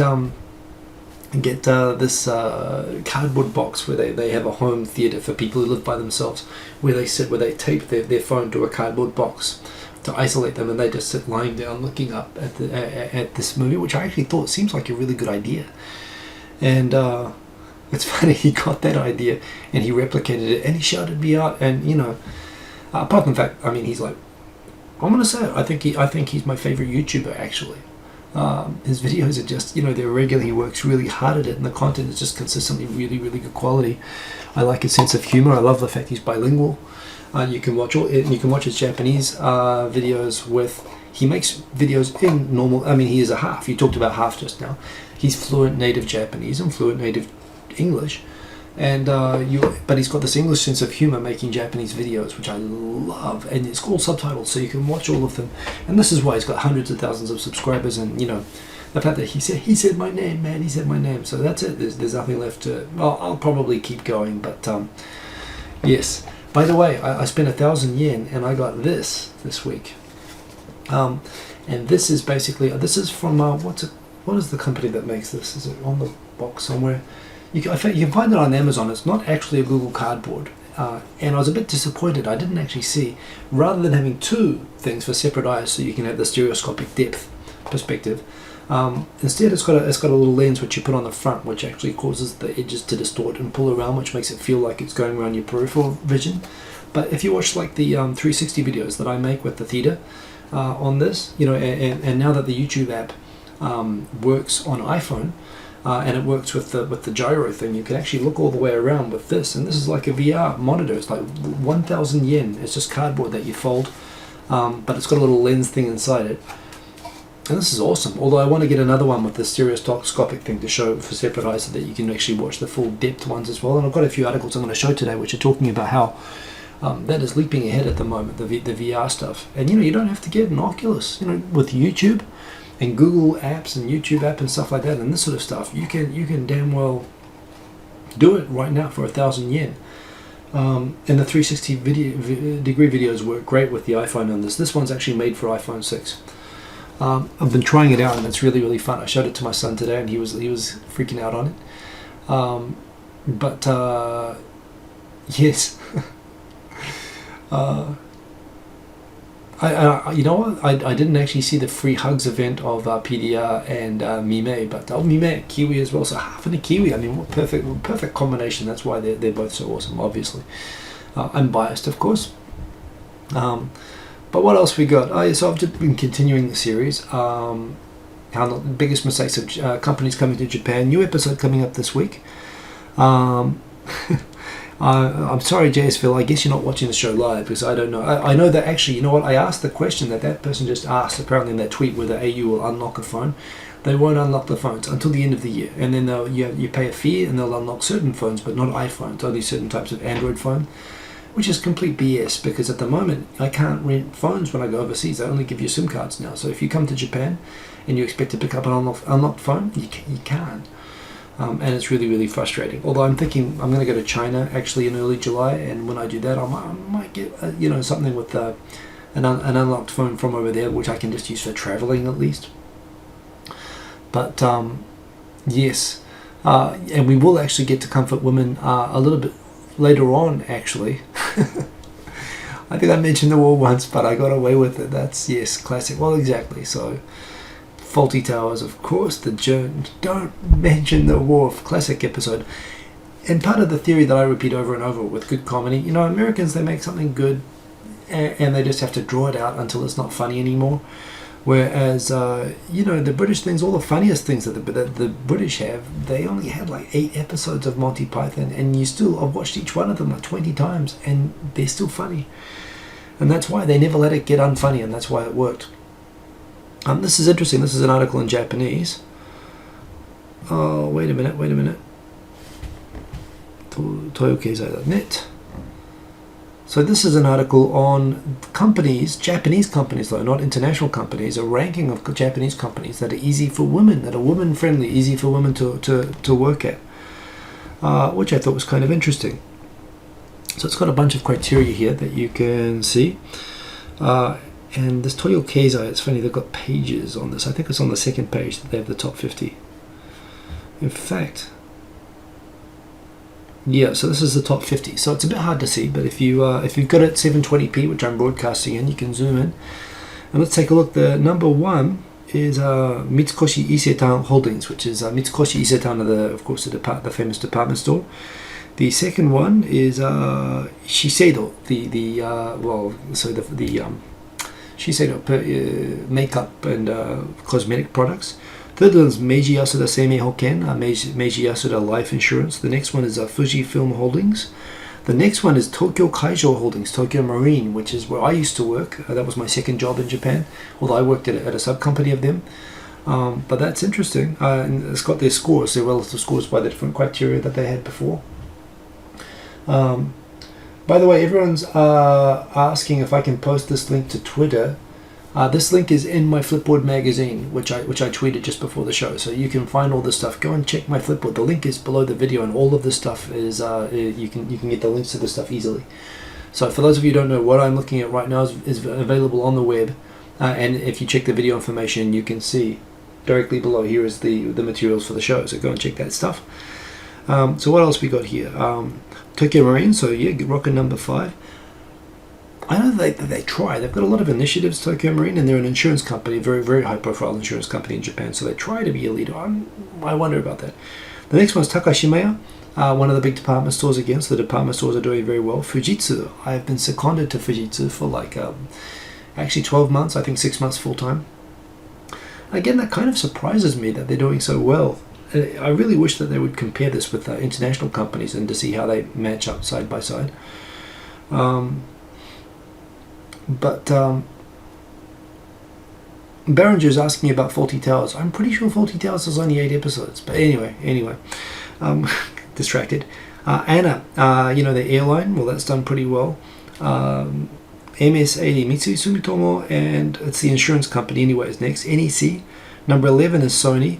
this cardboard box where they have a home theater for people who live by themselves, where they tape their phone to a cardboard box to isolate them, and they just sit lying down looking up at this movie, which I actually thought seems like a really good idea. And it's funny, he got that idea and he replicated it and he shouted me out. And apart from the fact, I mean, he's like, I'm gonna say it, I think he's my favorite YouTuber actually. His videos are just, they're regular. He works really hard at it, and the content is just consistently really, really good quality. I like his sense of humor. I love the fact he's bilingual. You can watch his Japanese videos he makes videos in normal. I mean, he is a half. You talked about half just now. He's fluent native Japanese and fluent native English, and but he's got this English sense of humor making Japanese videos, which I love, and it's all subtitles, so you can watch all of them. And this is why he's got hundreds of thousands of subscribers. And the fact that he said my name, man, he said my name. So that's it. There's nothing left to. Well, I'll probably keep going, but yes. By the way, I spent 1,000 yen and I got this week. And this is basically from what is the company that makes this? Is it on the box somewhere? You can find it on Amazon. It's not actually a Google Cardboard, and I was a bit disappointed. I didn't actually see, rather than having two things for separate eyes so you can have the stereoscopic depth perspective, instead it's got a little lens which you put on the front, which actually causes the edges to distort and pull around, which makes it feel like it's going around your peripheral vision. But if you watch like the 360 videos that I make with the theater on this, and now that the YouTube app works on iPhone, and it works with the gyro thing, you can actually look all the way around with this. And this is like a VR monitor. It's like 1,000 yen. It's just cardboard that you fold, but it's got a little lens thing inside it. And this is awesome. Although I want to get another one with the stereoscopic thing to show for separate eyes, so that you can actually watch the full depth ones as well. And I've got a few articles I'm going to show today which are talking about how that is leaping ahead at the moment, the VR stuff. And you don't have to get an Oculus. With YouTube and Google apps and YouTube app and stuff like that, and this sort of stuff, you can damn well do it right now for 1,000 yen. And the 360 degree videos work great with the iPhone on this. This one's actually made for iPhone 6. I've been trying it out and it's really, really fun. I showed it to my son today and he was freaking out on it. Yes. You know what? I didn't actually see the free hugs event of PDR and Mime, but Mime Kiwi as well. So half and a Kiwi. I mean, what perfect combination. That's why they're both so awesome. Obviously, I'm biased, of course. But what else we got? So I've just been continuing the series. How the biggest mistakes of companies coming to Japan. New episode coming up this week. I'm sorry, JSVille, I guess you're not watching the show live, because I don't know. I know that actually, you know what, I asked the question that person just asked, apparently in that tweet, whether AU will unlock a phone. They won't unlock the phones until the end of the year. And then you pay a fee and they'll unlock certain phones, but not iPhones, only certain types of Android phone, which is complete BS, because at the moment, I can't rent phones when I go overseas. They only give you SIM cards now. So if you come to Japan and you expect to pick up an unlocked phone, you can't. and it's really, really frustrating. Although I'm thinking I'm going to go to China actually in early July, and when I do that, I might get something with an unlocked phone from over there, which I can just use for traveling at least. But yes, and we will actually get to comfort women a little bit later on, actually. I think I mentioned the war once, but I got away with it. That's, yes, classic. Well, exactly. So, Faulty Towers, of course, the don't mention the war, classic episode. And part of the theory that I repeat over and over with good comedy, Americans, they make something good and they just have to draw it out until it's not funny anymore. Whereas, the British things, all the funniest things that the British have, they only had like 8 episodes of Monty Python, and I've watched each one of them like 20 times, and they're still funny. And that's why they never let it get unfunny, and that's why it worked. This is interesting. This is an article in Japanese. Oh, wait a minute. Toyokeizai.net. So this is an article on companies, Japanese companies though, not international companies, a ranking of Japanese companies that are easy for women, that are women-friendly, easy for women to work at, which I thought was kind of interesting. So it's got a bunch of criteria here that you can see. And this Toyo Keizai, it's funny, they've got pages on this. I think it's on the second page that they have the top 50. In fact, yeah, so this is the top 50. So it's a bit hard to see, but if you've got it 720p, which I'm broadcasting in, you can zoom in. And let's take a look. The number 1 is Mitsukoshi Isetan Holdings, which is Mitsukoshi Isetan, of course, the famous department store. The second one is Shiseido, the Shiseido makeup and cosmetic products. Third one is Meiji Yasuda Seimei Hoken, Meiji Yasuda Life Insurance. The next one is Fujifilm Holdings. The next one is Tokyo Kaijo Holdings, Tokyo Marine, which is where I used to work. That was my second job in Japan, although I worked at a sub-company of them. But that's interesting. And it's got their scores, their relative scores by the different criteria that they had before. By the way, everyone's asking if I can post this link to Twitter. This link is in my Flipboard Magazine, which I tweeted just before the show. So you can find all this stuff. Go and check my Flipboard. The link is below the video, and all of this stuff is you can get the links to this stuff easily. So for those of you who don't know, what I'm looking at right now is available on the web, and if you check the video information, you can see directly below here is the materials for the show. So go and check that stuff. So what else we got here? Tokyo Marine. So yeah, rocking number 5. I know that they try. They've got a lot of initiatives, Tokyo Marine, and they're an insurance company, very, very high-profile insurance company in Japan. So they try to be a leader. I wonder about that. The next one is Takashimaya, one of the big department stores again. So the department stores are doing very well. Fujitsu. I've been seconded to Fujitsu for actually 12 months. I think 6 months full-time. Again, that kind of surprises me that they're doing so well. I really wish that they would compare this with international companies and to see how they match up side by side. But Behringer is asking about Faulty Towers. I'm pretty sure Faulty Towers is only 8 episodes. But anyway, distracted. Anna, the airline, well, that's done pretty well. MS80, Mitsui Sumitomo, and it's the insurance company anyway is next. NEC, number 11 is Sony,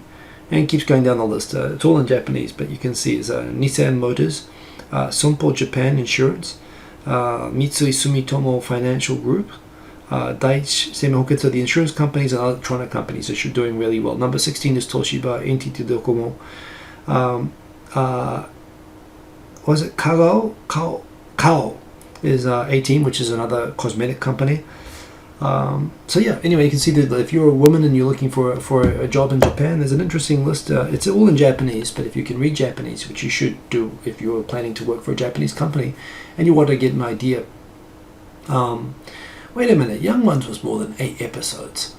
and it keeps going down the list. It's all in Japanese, but you can see it's Nissan Motors, Sompo Japan Insurance, Mitsui Sumitomo Financial Group, Daiichi Seimei Hoken. So the insurance companies and electronic companies are doing really well. Number 16 is Toshiba, NTT Docomo. Was it Kao is 18, which is another cosmetic company. So yeah, anyway, you can see that if you're a woman and you're looking for a job in Japan, there's an interesting list. It's all in Japanese, but if you can read Japanese, which you should do if you're planning to work for a Japanese company and you want to get an idea. Wait a minute, Young Ones was more than 8 episodes.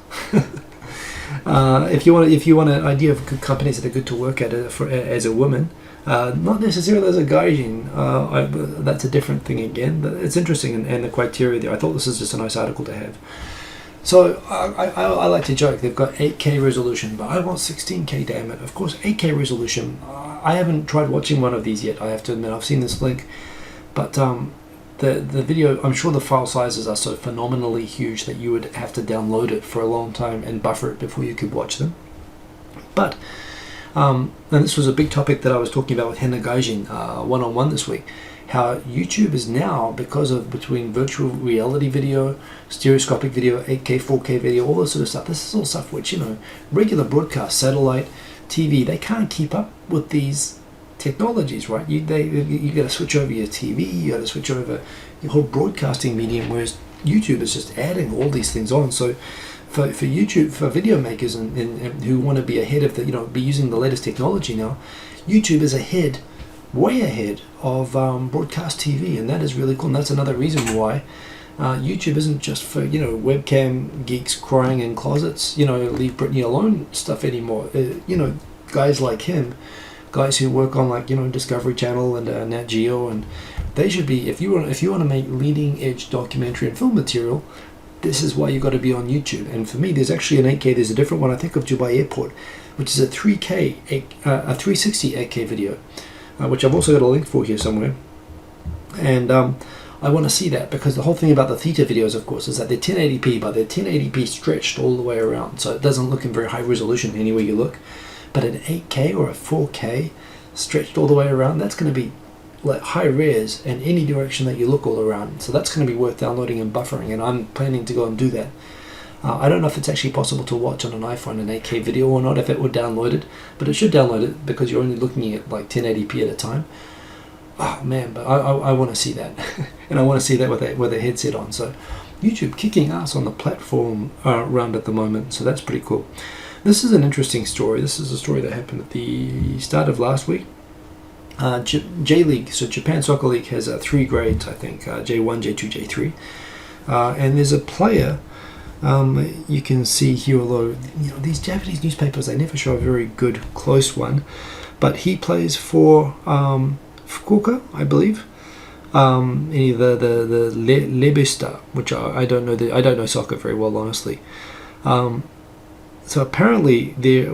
If you want an idea of good companies that are good to work at as a woman, not necessarily as a gaijin, that's a different thing again, but it's interesting, and the criteria there. I thought this is just a nice article to have. So I like to joke, they've got 8K resolution, but I want 16K, damn it. Of course, 8K resolution, I haven't tried watching one of these yet, I have to admit. I've seen this link, but the video, I'm sure the file sizes are so phenomenally huge that you would have to download it for a long time and buffer it before you could watch them. But And this was a big topic that I was talking about with Henna Gaijin one-on-one this week. How YouTube is now, because of between virtual reality video, stereoscopic video, 8K, 4K video, all this sort of stuff. This is all stuff which, regular broadcast, satellite, TV, they can't keep up with these technologies, right? You got to switch over your TV, you got to switch over your whole broadcasting medium, whereas YouTube is just adding all these things on. So for YouTube, for video makers and who want to be ahead of the, be using the latest technology now, YouTube is ahead, way ahead of broadcast TV, and that is really cool. And that's another reason why YouTube isn't just for webcam geeks crying in closets, leave Britney alone stuff anymore. Guys like him, guys who work on Discovery Channel and Nat Geo, and they should be, if you want to make leading edge documentary and film material, this is why you got to be on YouTube. And for me, there's actually an 8K. There's a different one. I think of Dubai Airport, which is a 3K, a 360 8K video, which I've also got a link for here somewhere. And I want to see that, because the whole thing about the theta videos, of course, is that they're 1080p, but they're 1080p stretched all the way around, so it doesn't look in very high resolution anywhere you look. But an 8K or a 4K stretched all the way around, that's going to be like high res in any direction that you look all around. So that's going to be worth downloading and buffering, and I'm planning to go and do that. I don't know if it's actually possible to watch on an iPhone an 8K video or not, if it would download it, but it should download it, because you're only looking at like 1080p at a time. Oh man, but I want to see that. And I want to see that with a headset on. So YouTube kicking ass on the platform around at the moment, so that's pretty cool. This is an interesting story. This is a story that happened at the start of last week. J-League, so Japan Soccer League, has 3 grades, I think, J1, J2, J3. And there's a player, you can see here, although these Japanese newspapers, they never show a very good close one, but he plays for Fukuoka, I believe. The Lebesta, which I don't know. I don't know soccer very well, honestly. So apparently the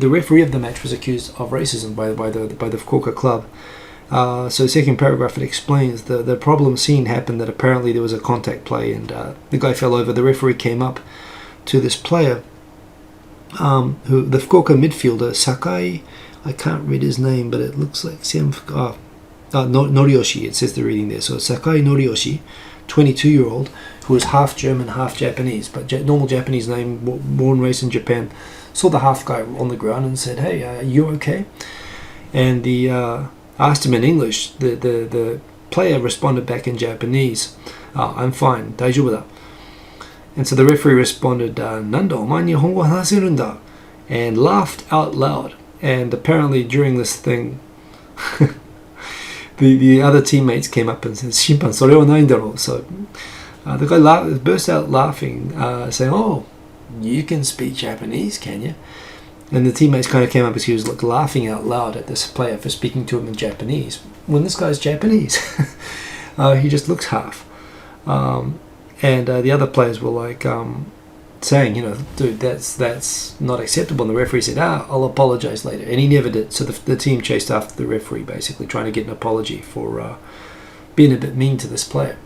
referee of the match was accused of racism by the Fukuoka club. So the second paragraph, it explains the problem scene happened that apparently there was a contact play, and the guy fell over. The referee came up to this player, who the Fukuoka midfielder Sakai, I can't read his name, but it looks like Norioshi, it says the reading there. So Sakai Norioshi, 22-year-old, who is half German, half Japanese, but normal Japanese name, born and raised in Japan, saw the half guy on the ground and said, "Hey, are you okay?" And the asked him in English. The player responded back in Japanese, "I'm fine, daijoubu da." And so the referee responded, "Nanda, omae nihongo hanaseru n da?" and laughed out loud. And apparently during this thing, the other teammates came up and said, "Shimpan, sore wa nai daro." So the guy burst out laughing, saying, "Oh, you can speak Japanese, can you?" And the teammates kind of came up as he was laughing out loud at this player for speaking to him in Japanese, when this guy's Japanese. He just looks half. And the other players were like saying, "Dude, that's not acceptable." And the referee said, "I'll apologize later." And he never did. So the team chased after the referee, basically trying to get an apology for being a bit mean to this player.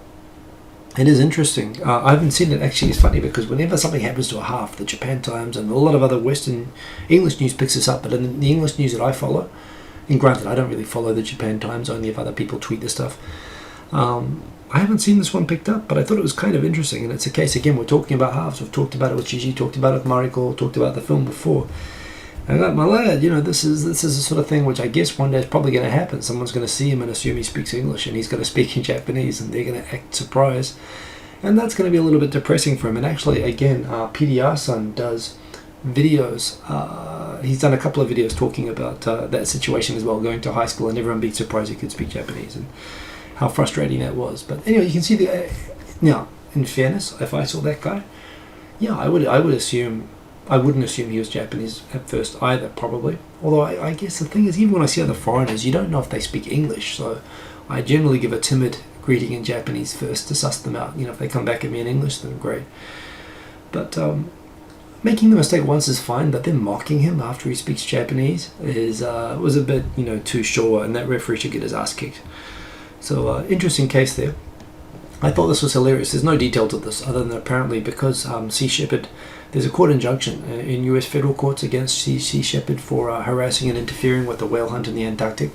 It is interesting. I haven't seen it. Actually, it's funny because whenever something happens to a half, the Japan Times and a lot of other Western English news picks this up. But in the English news that I follow, and granted, I don't really follow the Japan Times, only if other people tweet this stuff. I haven't seen this one picked up, but I thought it was kind of interesting. And it's a case, again, we're talking about halves. We've talked about it with Gigi, talked about it with Mariko, talked about the film before. And my lad, this is the sort of thing which I guess one day is probably going to happen. Someone's going to see him and assume he speaks English, and he's going to speak in Japanese, and they're going to act surprised. And that's going to be a little bit depressing for him. And actually, again, PDR-san does videos. He's done a couple of videos talking about that situation as well, going to high school and everyone being surprised he could speak Japanese and how frustrating that was. But anyway, you can see now, in fairness, if I saw that guy, yeah, I wouldn't assume he was Japanese at first either, probably. Although I guess the thing is, even when I see other foreigners, you don't know if they speak English, so I generally give a timid greeting in Japanese first to suss them out. If they come back at me in English, then great. But making the mistake once is fine, but then mocking him after he speaks Japanese was a bit, too sure, and that referee should get his ass kicked. So interesting case there. I thought this was hilarious. There's no detail to this other than apparently because Sea Shepherd, there's a court injunction in US federal courts against Sea Shepherd for harassing and interfering with the whale hunt in the Antarctic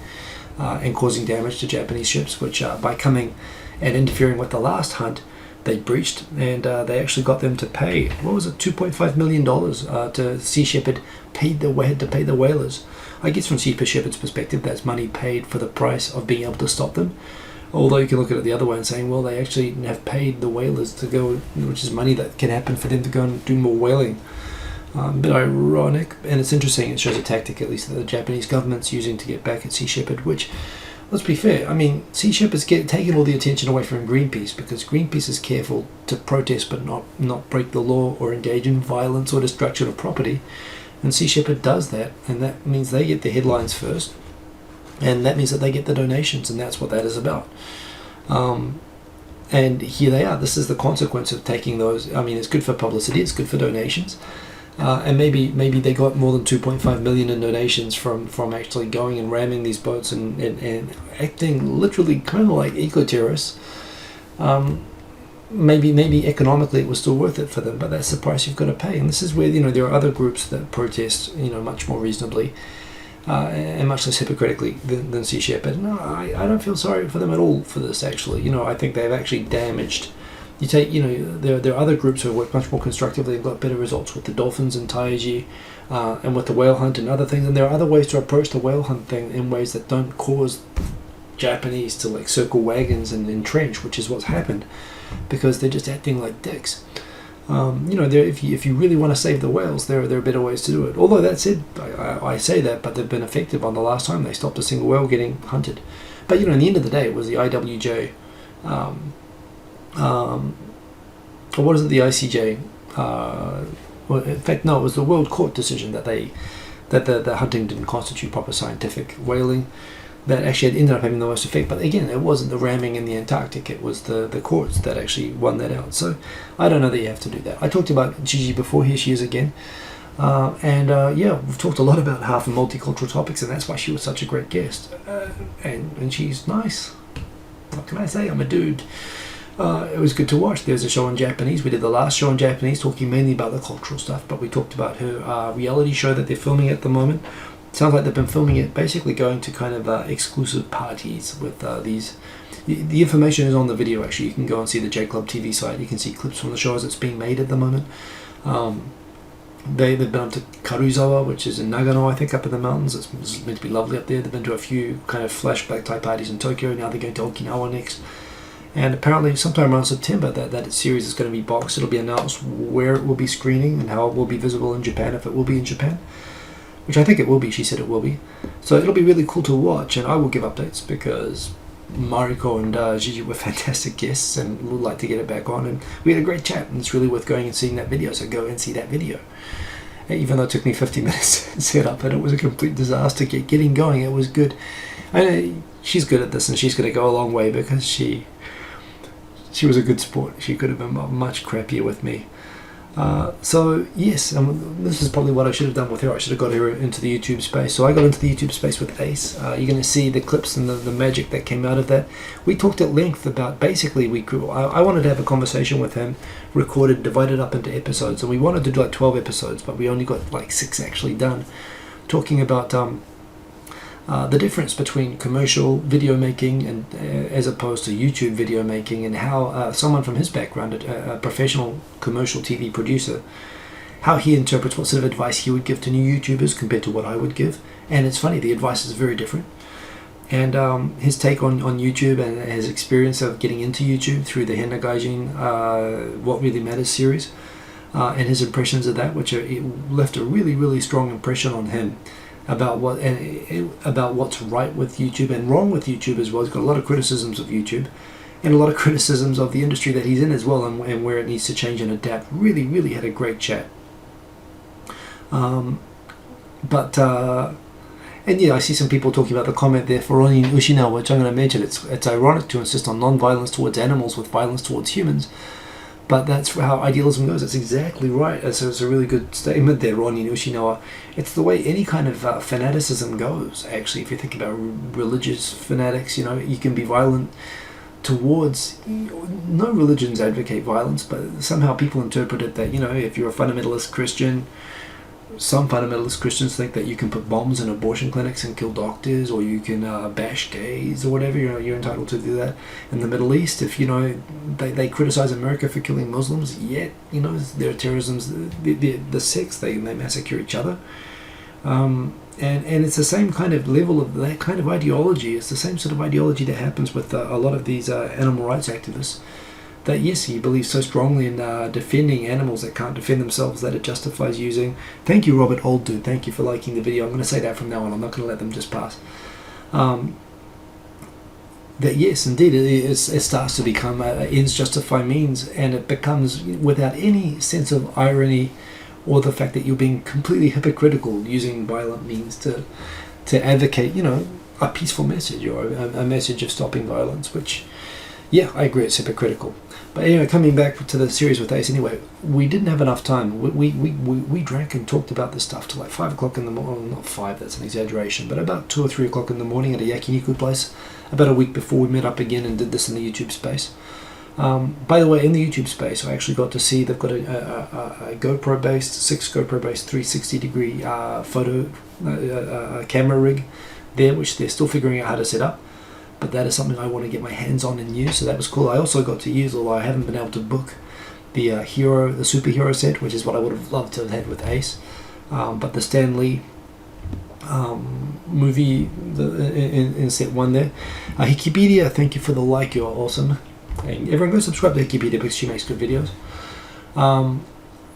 and causing damage to Japanese ships, which by coming and interfering with the last hunt, they breached, and they actually got them to pay, what was it, $2.5 million to Sea Shepherd, had to pay the whalers. I guess from Sea Shepherd's perspective, that's money paid for the price of being able to stop them. Although you can look at it the other way and saying, well, they actually have paid the whalers to go, which is money that can happen for them to go and do more whaling. A bit ironic, and it's interesting. It shows a tactic, at least, that the Japanese government's using to get back at Sea Shepherd, which, let's be fair, I mean, Sea Shepherd's taking all the attention away from Greenpeace, because Greenpeace is careful to protest but not break the law or engage in violence or destruction of property. And Sea Shepherd does that, and that means they get the headlines first. And that means that they get the donations, and that's what that is about. And here they are. This is the consequence of taking those. I mean, it's good for publicity. It's good for donations. And maybe they got more than 2.5 million in donations from actually going and ramming these boats and acting literally kind of like eco-terrorists. Maybe economically it was still worth it for them, but that's the price you've got to pay. And this is where there are other groups that protest much more reasonably. And much less hypocritically than Sea Shepherd. No, I don't feel sorry for them at all for this, actually. I think they've actually damaged. You take, there are other groups who have worked much more constructively and got better results with the dolphins and Taiji and with the whale hunt and other things. And there are other ways to approach the whale hunt thing in ways that don't cause Japanese to circle wagons and entrench, which is what's happened, because they're just acting like dicks. If you really want to save the whales, there are better ways to do it. Although that said, I say that, but they've been effective on the last time they stopped a single whale getting hunted. But in the end of the day, it was the IWJ, or what is it, the ICJ? Well, in fact, no, it was the World Court decision that the hunting didn't constitute proper scientific whaling. That actually ended up having the most effect. But again, it wasn't the ramming in the Antarctic, it was the courts that actually won that out. So I don't know that you have to do that. I talked about Gigi before. Here she is again. We've talked a lot about half and multicultural topics, and that's why she was such a great guest. And she's nice. What can I say? I'm a dude. It was good to watch. There's a show in Japanese. We did the last show in Japanese, talking mainly about the cultural stuff, but we talked about her reality show that they're filming at the moment. Sounds like they've been filming it, basically going to kind of exclusive parties with these. The information is on the video, actually. You can go and see the J Club TV site. You can see clips from the show as it's being made at the moment. They've been up to Karuizawa, which is in Nagano, I think, up in the mountains. It's meant to be lovely up there. They've been to a few kind of flashback type parties in Tokyo. Now they're going to Okinawa next. And apparently sometime around September that series is going to be boxed. It'll be announced where it will be screening and how it will be visible in Japan, if it will be in Japan. Which I think it will be. She said it will be. So it'll be really cool to watch, and I will give updates because Mariko and Gigi were fantastic guests, and would like to get it back on. And we had a great chat, and it's really worth going and seeing that video. So go and see that video. Even though it took me 50 minutes to set up, and it was a complete disaster getting going. It was good. I know she's good at this, and she's going to go a long way because she was a good sport. She could have been much crappier with me. So yes, this is probably what I should have done with her. I should have got her into the YouTube space. So I got into the YouTube space with Ace. You're going to see the clips and the magic that came out of that. We talked at length about, basically, I wanted to have a conversation with him, recorded, divided up into episodes, and we wanted to do like 12 episodes, but we only got like 6 actually done, talking about the difference between commercial video making and as opposed to YouTube video making, and how someone from his background, a professional commercial TV producer, how he interprets what sort of advice he would give to new YouTubers compared to what I would give. And it's funny, the advice is very different. And his take on YouTube and his experience of getting into YouTube through the Henna Gaijin What Really Matters series, and his impressions of that, which it left a really, really strong impression on him about what's right with YouTube and wrong with YouTube as well. He's got a lot of criticisms of YouTube and a lot of criticisms of the industry that he's in as well, and where it needs to change and adapt. Really, really had a great chat. And yeah, I see some people talking about the comment there for Ronin Ushina, which I'm going to mention. It's ironic to insist on non-violence towards animals with violence towards humans. But that's how idealism goes. That's exactly right. So it's a really good statement there, Ronin Ushinawa. It's the way any kind of fanaticism goes, actually. If you think about religious fanatics, you can be violent towards, no religions advocate violence, but somehow people interpret it that, if you're a fundamentalist Christian, some fundamentalist Christians think that you can put bombs in abortion clinics and kill doctors, or you can bash gays or whatever. You're entitled to do that. In the Middle East, if they criticize America for killing Muslims, yet their terrorism's the sects, they massacre each other. And it's the same kind of level of that kind of ideology. It's the same sort of ideology that happens with a lot of these animal rights activists. That yes, he believes so strongly in defending animals that can't defend themselves that it justifies using. Thank you, Robert Old Dude. Thank you for liking the video. I'm going to say that from now on. I'm not going to let them just pass. That yes, indeed, it starts to become ends justify means, and it becomes without any sense of irony or the fact that you're being completely hypocritical using violent means to advocate, a peaceful message or a message of stopping violence, which, yeah, I agree, it's hypocritical. But anyway, coming back to the series with Ace, anyway, we didn't have enough time. We drank and talked about this stuff till like 5 o'clock in the morning. Not 5, that's an exaggeration, but about 2 or 3 o'clock in the morning at a yakiniku place, about a week before we met up again and did this in the YouTube space. By the way, in the YouTube space, I actually got to see they've got a GoPro-based, 6 GoPro-based 360-degree photo camera rig there, which they're still figuring out how to set up. But that is something I want to get my hands on and use, so that was cool. I also got to use, although I haven't been able to book, the superhero set, which is what I would have loved to have had with Ace. But the Stan Lee movie in set 1 there. Hikipedia, thank you for the like, you're awesome. And everyone go subscribe to Hikipedia because she makes good videos.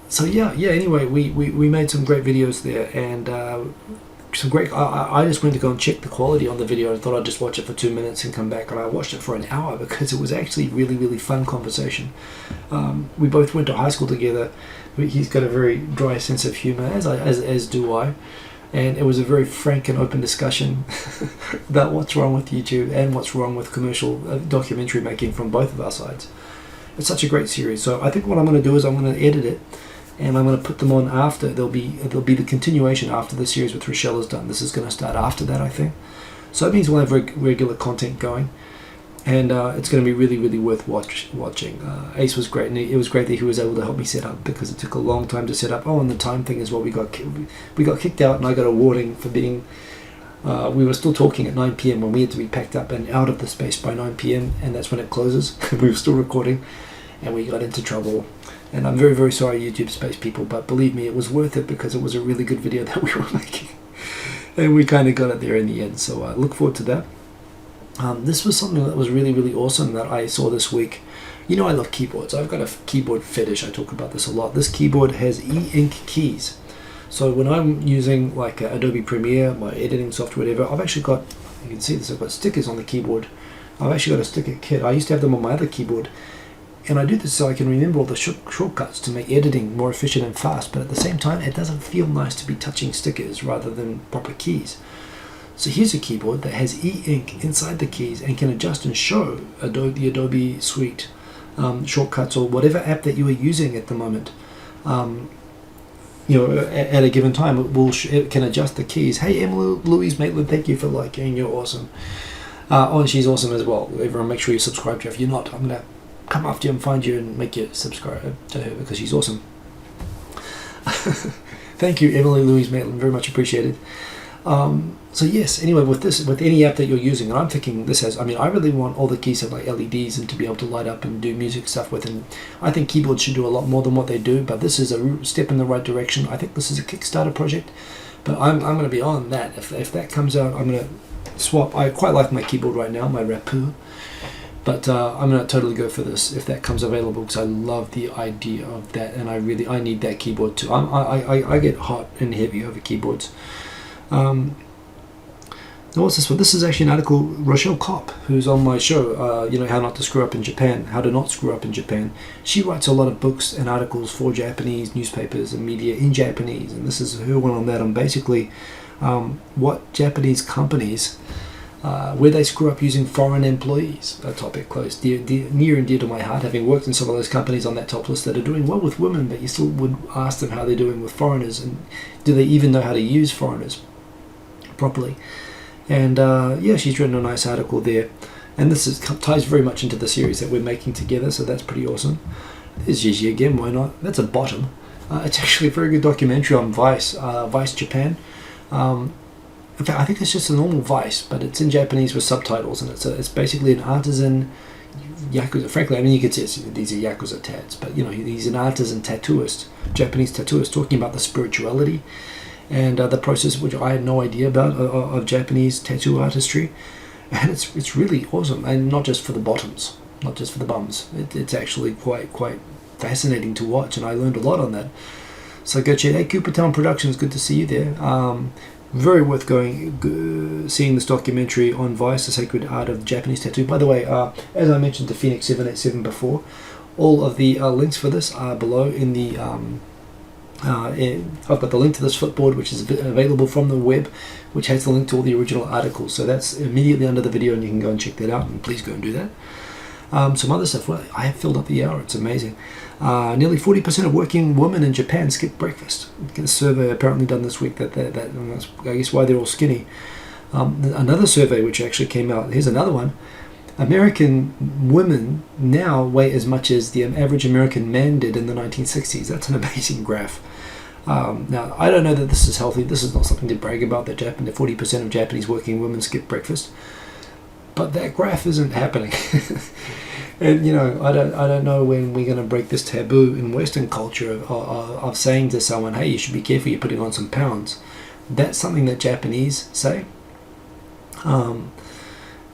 So yeah, anyway, we made some great videos there, and some great. I just went to go and check the quality on the video. I thought I'd just watch it for 2 minutes and come back, and I watched it for an hour because it was actually really, really fun conversation. We both went to high school together. He's got a very dry sense of humor, as do I, and it was a very frank and open discussion about what's wrong with YouTube and what's wrong with commercial documentary making from both of our sides. It's such a great series. So I think what I'm going to do is I'm going to edit it, and I'm going to put them on after. There'll be the continuation after the series with Rochelle is done. This is going to start after that, I think. So it means we'll have regular content going, and it's going to be really, really worth watching. Ace was great, and it was great that he was able to help me set up because it took a long time to set up. Oh, and the time thing as well. We got kicked out, and I got a warning for being. We were still talking at 9 p.m. when we had to be packed up and out of the space by 9 p.m. and that's when it closes. We were still recording, and we got into trouble. And I'm very, very sorry, YouTube space people, but believe me, it was worth it because it was a really good video that we were making. And we kind of got it there in the end, so look forward to that. This was something that was really, really awesome that I saw this week. I love keyboards. I've got a keyboard fetish. I talk about this a lot. This keyboard has e-ink keys. So when I'm using like Adobe Premiere, my editing software, whatever, I've actually got, you can see this, I've got stickers on the keyboard. I've actually got a sticker kit. I used to have them on my other keyboard. And I do this so I can remember all the shortcuts to make editing more efficient and fast, but at the same time, it doesn't feel nice to be touching stickers rather than proper keys. So here's a keyboard that has e-ink inside the keys and can adjust and show the Adobe Suite shortcuts or whatever app that you are using at the moment. At a given time, it can adjust the keys. Hey, Emily Louise Maitland, thank you for liking. You're awesome. And she's awesome as well. Everyone, make sure you subscribe to her. If you're not, I'm gonna come after you and find you and make you subscribe to her because she's awesome. Thank you, Emily Louise Maitland, very much appreciated. So yes, anyway, with any app that you're using, and I'm thinking this has, I really want all the keys to have like LEDs and to be able to light up and do music stuff with, and I think keyboards should do a lot more than what they do, but this is a step in the right direction. I think this is a Kickstarter project, but I'm going to be on that. If that comes out, I'm going to swap. I quite like my keyboard right now, my Rapu. But I'm going to totally go for this if that comes available because I love the idea of that, and I need that keyboard too. I get hot and heavy over keyboards. What's this one? This is actually an article, Rochelle Kopp, who's on my show, How Not to Screw Up in Japan, How to Not Screw Up in Japan. She writes a lot of books and articles for Japanese newspapers and media in Japanese, and this is her one on that, on basically what Japanese companies where they screw up using foreign employees, a topic close, near and dear to my heart, having worked in some of those companies on that top list that are doing well with women, but you still would ask them how they're doing with foreigners, and do they even know how to use foreigners properly. And she's written a nice article there, And ties very much into the series that we're making together, so that's pretty awesome. There's Gigi again, why not? That's a bottom. It's actually a very good documentary on Vice, Vice Japan. In fact, I think it's just a normal Vice, but it's in Japanese with subtitles, and it's basically an artisan Yakuza. Frankly, I mean, you could say these are Yakuza tats, but he's an artisan tattooist, Japanese tattooist, talking about the spirituality and the process, which I had no idea about, of Japanese tattoo artistry. And it's really awesome, and not just for the bottoms, not just for the bums. It's actually quite fascinating to watch, and I learned a lot on that. So go check. Hey, Cooper Town Productions, good to see you there. Very worth seeing this documentary on Vice, The Sacred Art of Japanese Tattoo. By the way, as I mentioned to Phoenix 787 before, all of the links for this are below in the. I've got the link to this Flipboard, which is available from the web, which has the link to all the original articles. So that's immediately under the video, and you can go and check that out. And please go and do that. Some other stuff. Well, I have filled up the hour. It's amazing. Nearly 40% of working women in Japan skip breakfast. A survey apparently done this week and that's, I guess, why they're all skinny. Another survey which actually came out. Here's another one. American women now weigh as much as the average American man did in the 1960s. That's an amazing graph. Now, I don't know that this is healthy. This is not something to brag about, that 40% of Japanese working women skip breakfast. But that graph isn't happening. And I don't know when we're going to break this taboo in Western culture of saying to someone, hey, you should be careful, you're putting on some pounds. That's something that Japanese say. And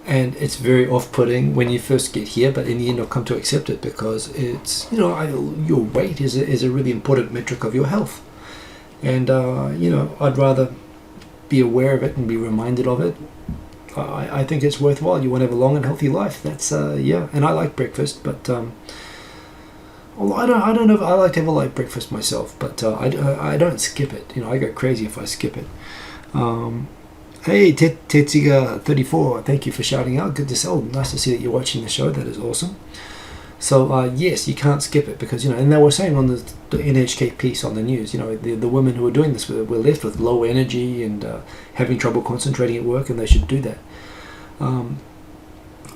it's very off-putting when you first get here, but in the end I've come to accept it, because it's, your weight is a really important metric of your health. And, I'd rather be aware of it and be reminded of it. I think it's worthwhile. You want to have a long and healthy life. That's, and I like breakfast, but, well, I don't know if I like to have a light breakfast myself, but I don't skip it. I go crazy if I skip it. Hey, Tetsiga34, thank you for shouting out. Good to see. Oh, nice to see that you're watching the show. That is awesome. So, yes, you can't skip it because, and they were saying on the NHK piece on the news, the women who are doing this were left with low energy and having trouble concentrating at work, and they should do that.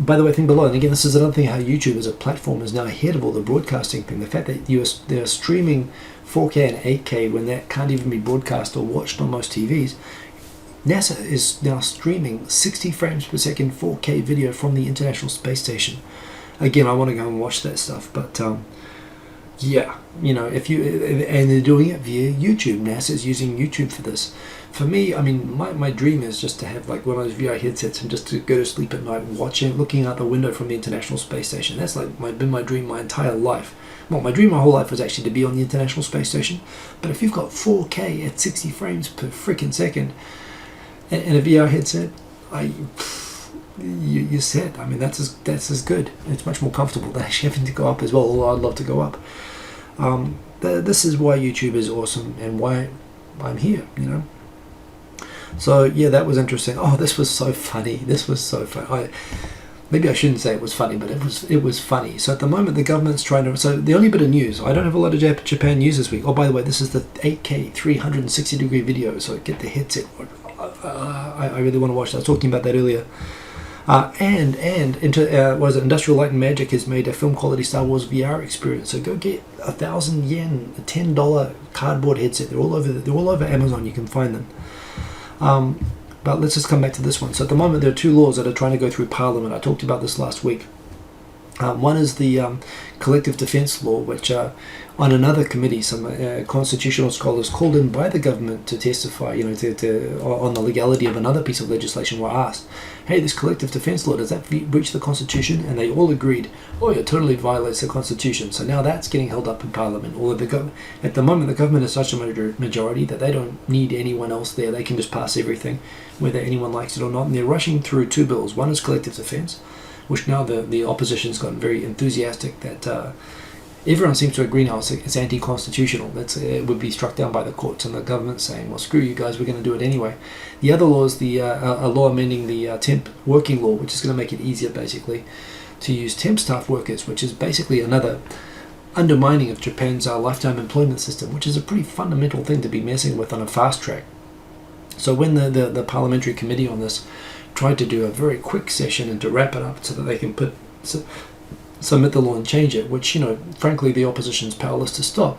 By the way, thing below, and again, this is another thing, how YouTube as a platform is now ahead of all the broadcasting thing. The fact that they're streaming 4K and 8K when that can't even be broadcast or watched on most TVs. NASA is now streaming 60 frames per second 4K video from the International Space Station. Again, I want to go and watch that stuff, but yeah, if and they're doing it via YouTube. NASA's using YouTube for this. For me, I mean, my dream is just to have like one of those VR headsets and just to go to sleep at night looking out the window from the International Space Station. That's like been my dream my entire life. Well, my dream my whole life was actually to be on the International Space Station. But if you've got 4K at 60 frames per freaking second and a VR headset, you're set. I mean, that's as good. It's much more comfortable than actually having to go up as well, although I'd love to go up. This is why YouTube is awesome and why I'm here, So, yeah, that was interesting. Oh, this was so funny. Maybe I shouldn't say it was funny, but it was funny. So at the moment, the government's trying to... So the only bit of news, I don't have a lot of Japan news this week. Oh, by the way, this is the 8K 360-degree video, so get the headset. I really want to watch that. I was talking about that earlier. Industrial Light and Magic has made a film quality Star Wars VR experience. So go get 1,000 yen, a $10 cardboard headset. They're all over Amazon. You can find them. But let's just come back to this one. So at the moment, there are two laws that are trying to go through Parliament. I talked about this last week. One is the collective defence law, which on another committee, some constitutional scholars called in by the government to testify, on the legality of another piece of legislation were asked, hey, this collective defence law, does that breach the Constitution? And they all agreed, oh, it totally violates the Constitution. So now that's getting held up in Parliament. Although at the moment, the government is such a majority that they don't need anyone else there. They can just pass everything, whether anyone likes it or not. And they're rushing through two bills. One is collective defence, which now the opposition's gotten very enthusiastic that everyone seems to agree now it's anti-constitutional. It would be struck down by the courts, and the government's saying, well, screw you guys, we're going to do it anyway. The other law is a law amending the temp working law, which is going to make it easier, basically, to use temp staff workers, which is basically another undermining of Japan's lifetime employment system, which is a pretty fundamental thing to be messing with on a fast track. So when the parliamentary committee on this tried to do a very quick session and to wrap it up so that they can submit the law and change it, which, frankly, the opposition's powerless to stop.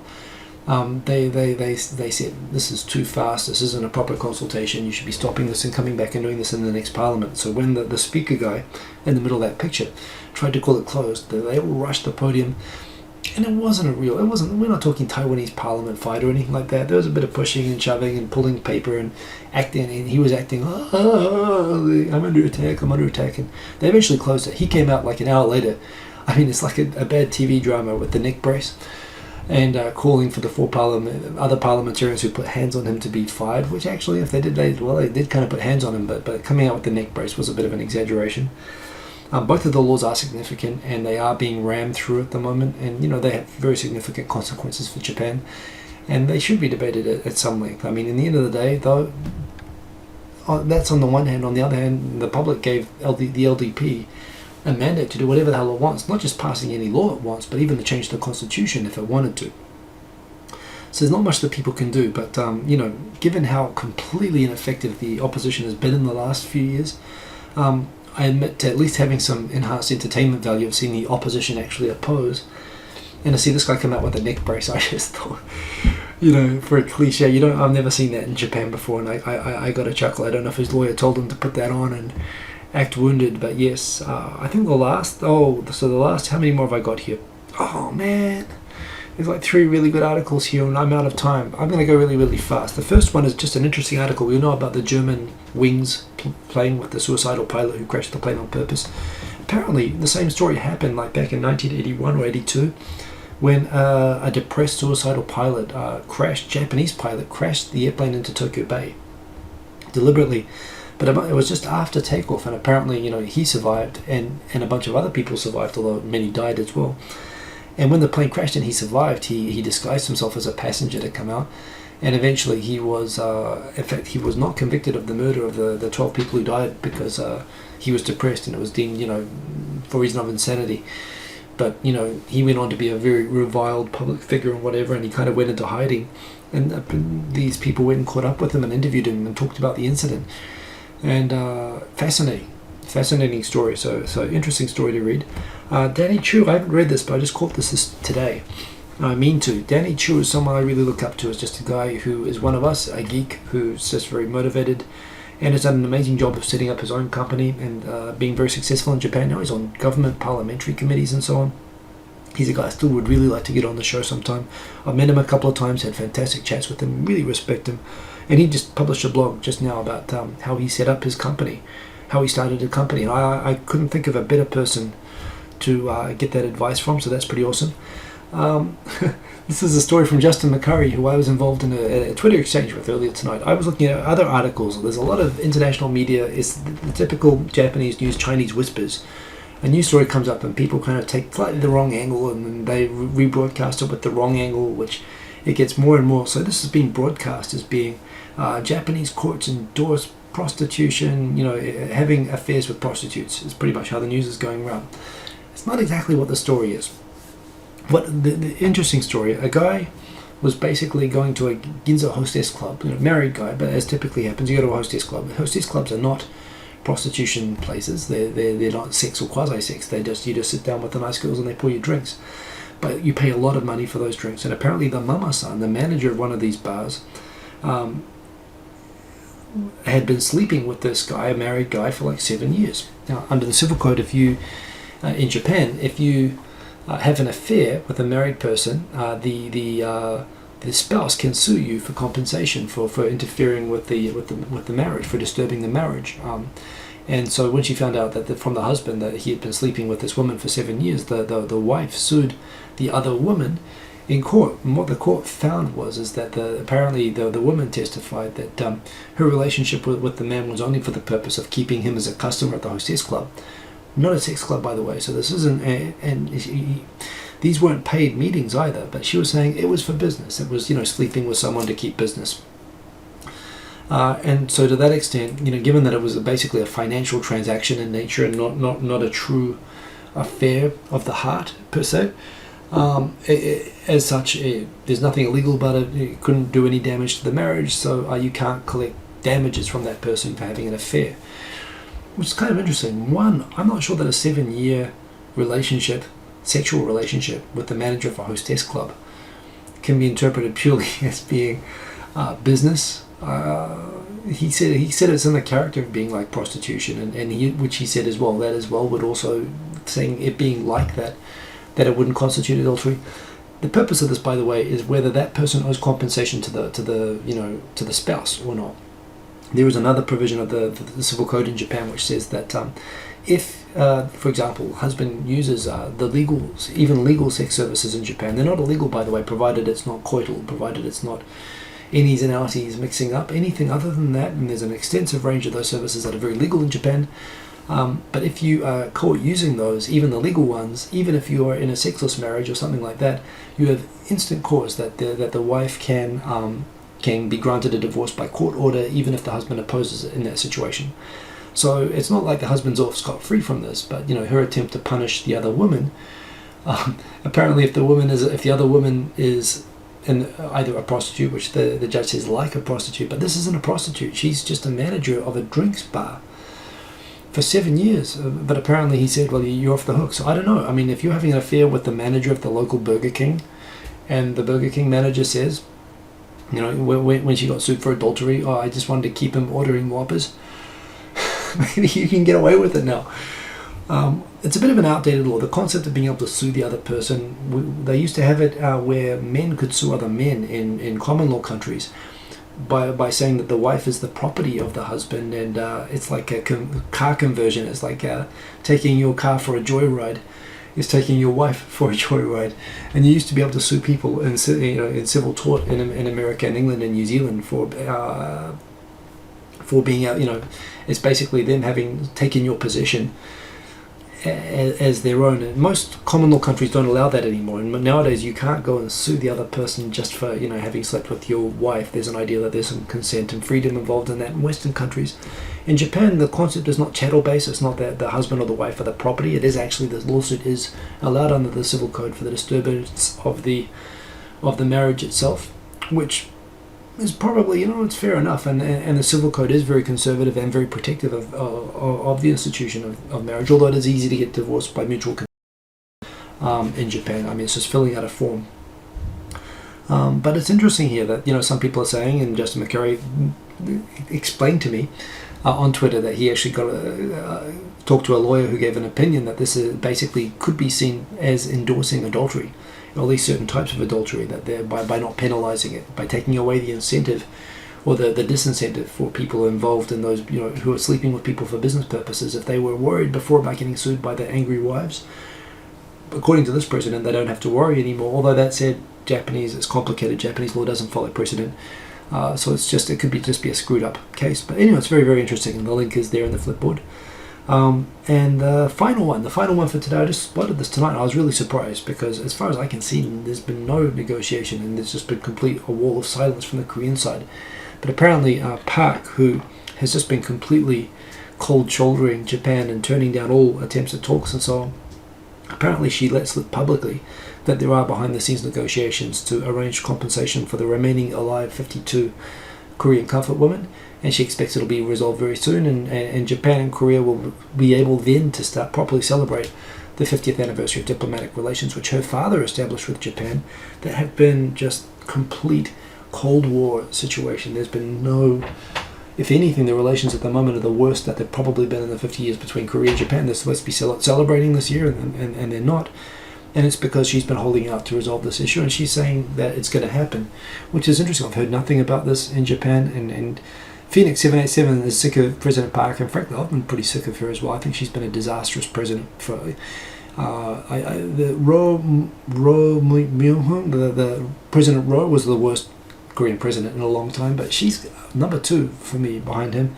They said, this is too fast, this isn't a proper consultation, you should be stopping this and coming back and doing this in the next parliament. So when the speaker guy in the middle of that picture tried to call it closed, they all rushed the podium, and we're not talking Taiwanese parliament fight or anything like that. There was a bit of pushing and shoving and pulling paper and acting, and he was acting, I'm under attack, and they eventually closed it. He came out like an hour later. I mean, it's like a bad TV drama with the neck brace, and calling for the four other parliamentarians who put hands on him to be fired, which actually, if they did kind of put hands on him, but coming out with the neck brace was a bit of an exaggeration. Both of the laws are significant, and they are being rammed through at the moment, and they have very significant consequences for Japan, and they should be debated at some length. I mean, in the end of the day, though, that's on the one hand. On the other hand, the public gave the LDP a mandate to do whatever the hell it wants, not just passing any law it wants, but even to change the constitution if it wanted to. So there's not much that people can do, but given how completely ineffective the opposition has been in the last few years, I admit to at least having some enhanced entertainment value of seeing the opposition actually oppose, and to see this guy come out with a neck brace, I just thought, for a cliche, I've never seen that in Japan before, and I got a chuckle. I don't know if his lawyer told him to put that on and act wounded, but yes, I think the last, how many more have I got here? Oh man, there's like 3 really good articles here, and I'm out of time. I'm going to go really, really fast. The first one is just an interesting article. We know about the German wings plane with the suicidal pilot who crashed the plane on purpose. Apparently, the same story happened like back in 1981 or 82, when a depressed suicidal pilot Japanese pilot crashed the airplane into Tokyo Bay deliberately. But it was just after takeoff, and apparently, he survived, and a bunch of other people survived, although many died as well. And when the plane crashed and he survived, he disguised himself as a passenger to come out, and eventually he was, in fact, he was not convicted of the murder of the 12 people who died because he was depressed, and it was deemed, for reason of insanity. But, he went on to be a very reviled public figure and whatever, and he kind of went into hiding, and these people went and caught up with him and interviewed him and talked about the incident. And fascinating story, so interesting story to read. Danny Chu, I haven't read this, but I just caught this today. I mean to. Danny Chu is someone I really look up to as just a guy who is one of us, a geek who's just very motivated and has done an amazing job of setting up his own company and being very successful in Japan. Now he's on government parliamentary committees and so on. He's a guy I still would really like to get on the show sometime. I've met him a couple of times, had fantastic chats with him, really respect him. And he just published a blog just now about how he set up his company, how he started a company. And I couldn't think of a better person to get that advice from, so that's pretty awesome. This is a story from Justin McCurry, who I was involved in a Twitter exchange with earlier tonight. I was looking at other articles. There's a lot of international media. It's the typical Japanese news, Chinese whispers. A news story comes up and people kind of take slightly the wrong angle, and then they rebroadcast it with the wrong angle, which it gets more and more. So this has been broadcast as being Japanese courts endorse prostitution, having affairs with prostitutes. It's pretty much how the news is going around. It's not exactly what the story is. What the interesting story, a guy was basically going to a Ginza hostess club, married guy, but as typically happens, you go to a hostess club. Hostess clubs are not prostitution places. They're not sex or quasi-sex. You just sit down with the nice girls and they pour you drinks. But you pay a lot of money for those drinks. And apparently the mama-san, the manager of one of these bars, had been sleeping with this guy, a married guy, for like 7 years. Now, under the civil code, if you in Japan, if you have an affair with a married person, the spouse can sue you for compensation for interfering with the marriage, for disturbing the marriage. And so when she found out that from the husband that he had been sleeping with this woman for 7 years, the wife sued the other woman in court. And what the court found is that apparently the woman testified that her relationship with the man was only for the purpose of keeping him as a customer at the hostess club. Not a sex club, by the way, so this isn't, these weren't paid meetings either, but she was saying it was for business. It was, sleeping with someone to keep business. And so to that extent, given that it was basically a financial transaction in nature and not a true affair of the heart, per se, as such, there's nothing illegal about it. It couldn't do any damage to the marriage, so you can't collect damages from that person for having an affair, which is kind of interesting. One, I'm not sure that a 7-year relationship, sexual relationship with the manager of a hostess club can be interpreted purely as being business. He said it's in the character of being like prostitution, and which he said as well, that as well would also saying it being like that it wouldn't constitute adultery. The purpose of this, by the way, is whether that person owes compensation to the spouse or not. There is another provision of the civil code in Japan which says that if, for example, husband uses even legal sex services in Japan, they're not illegal, by the way, provided it's not coital, provided it's not innies and outies mixing up, anything other than that, and there's an extensive range of those services that are very legal in Japan. But if you are caught using those, even the legal ones, even if you are in a sexless marriage or something like that, you have instant cause that the wife can be granted a divorce by court order, even if the husband opposes it in that situation. So it's not like the husband's off scot-free from this, but her attempt to punish the other woman. Apparently, if the other woman is either a prostitute, which the judge says like a prostitute, but this isn't a prostitute. She's just a manager of a drinks bar for 7 years. But apparently he said, well, you're off the hook. So I don't know. I mean, if you're having an affair with the manager of the local Burger King, and the Burger King manager says, when she got sued for adultery, I just wanted to keep him ordering Whoppers, maybe you can get away with it now. It's a bit of an outdated law. The concept of being able to sue the other person, they used to have it where men could sue other men in common law countries by saying that the wife is the property of the husband, and it's like a car conversion. It's like taking your car for a joyride is taking your wife for a joyride. And you used to be able to sue people in civil tort in America and England and New Zealand for being out. It's basically them having taken your possession as their own. And most common law countries don't allow that anymore, and nowadays you can't go and sue the other person just for having slept with your wife. There's an idea that there's some consent and freedom involved in that in Western countries. In Japan, the concept is not chattel based. It's not that the husband or the wife are the property. It is actually, the lawsuit is allowed under the civil code for the disturbance of the marriage itself, which is probably, it's fair enough, and the civil code is very conservative and very protective of the institution of marriage, although it is easy to get divorced by mutual consent in Japan. I mean, it's just filling out a form. But it's interesting here that, some people are saying, and Justin McCurry explained to me on Twitter that he actually talked to a lawyer who gave an opinion that this is basically could be seen as endorsing adultery, or at least certain types of adultery, that they're by not penalizing it, by taking away the incentive or the disincentive for people involved in those, who are sleeping with people for business purposes. If they were worried before about getting sued by their angry wives, according to this precedent, they don't have to worry anymore. Although that said, it's complicated. Japanese law doesn't follow precedent. So it could just be a screwed up case. But anyway, it's very, very interesting, and the link is there in the Flipboard. And the final one for today, I just spotted this tonight, and I was really surprised because as far as I can see, there's been no negotiation, and there's just been a wall of silence from the Korean side. But apparently Park, who has just been completely cold shouldering Japan and turning down all attempts at talks and so on, apparently she let slip publicly that there are behind the scenes negotiations to arrange compensation for the remaining alive 52 Korean comfort women, and she expects it'll be resolved very soon, and Japan and Korea will be able then to start properly celebrate the 50th anniversary of diplomatic relations which her father established with Japan, that have been just complete Cold War situation. There's been no, if anything, the relations at the moment are the worst that they've probably been in the 50 years between Korea and Japan. They're supposed to be celebrating this year, and they're not. And it's because she's been holding out to resolve this issue, and she's saying that it's going to happen, which is interesting. I've heard nothing about this in Japan, and Phoenix 787 is sick of President Park, and frankly, I've been pretty sick of her as well. I think she's been a disastrous president. For the President Roh was the worst Korean president in a long time, but she's number 2 for me behind him.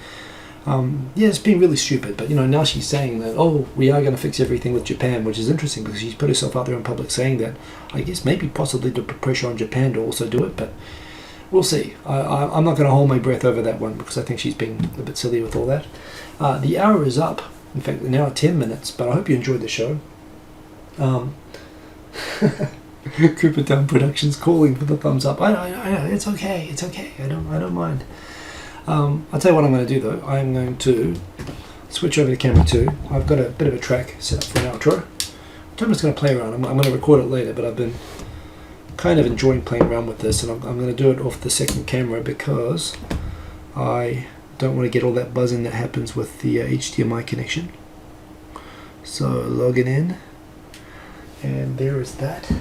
It's been really stupid, but now she's saying that, we are going to fix everything with Japan, which is interesting because she's put herself out there in public saying that. I guess maybe possibly to put pressure on Japan to also do it, but we'll see. I'm not going to hold my breath over that one because I think she's being a bit silly with all that. The hour is up. In fact, an hour 10 minutes, but I hope you enjoyed the show. Coopertown Productions calling for the thumbs up. It's okay. I don't mind. I'll tell you what I'm going to do though. I'm going to switch over to camera 2. I've got a bit of a track set up for an outro. I'm just going to play around. I'm going to record it later, but I've been kind of enjoying playing around with this, and I'm going to do it off the second camera because I don't want to get all that buzzing that happens with the HDMI connection. So logging in, and there is that.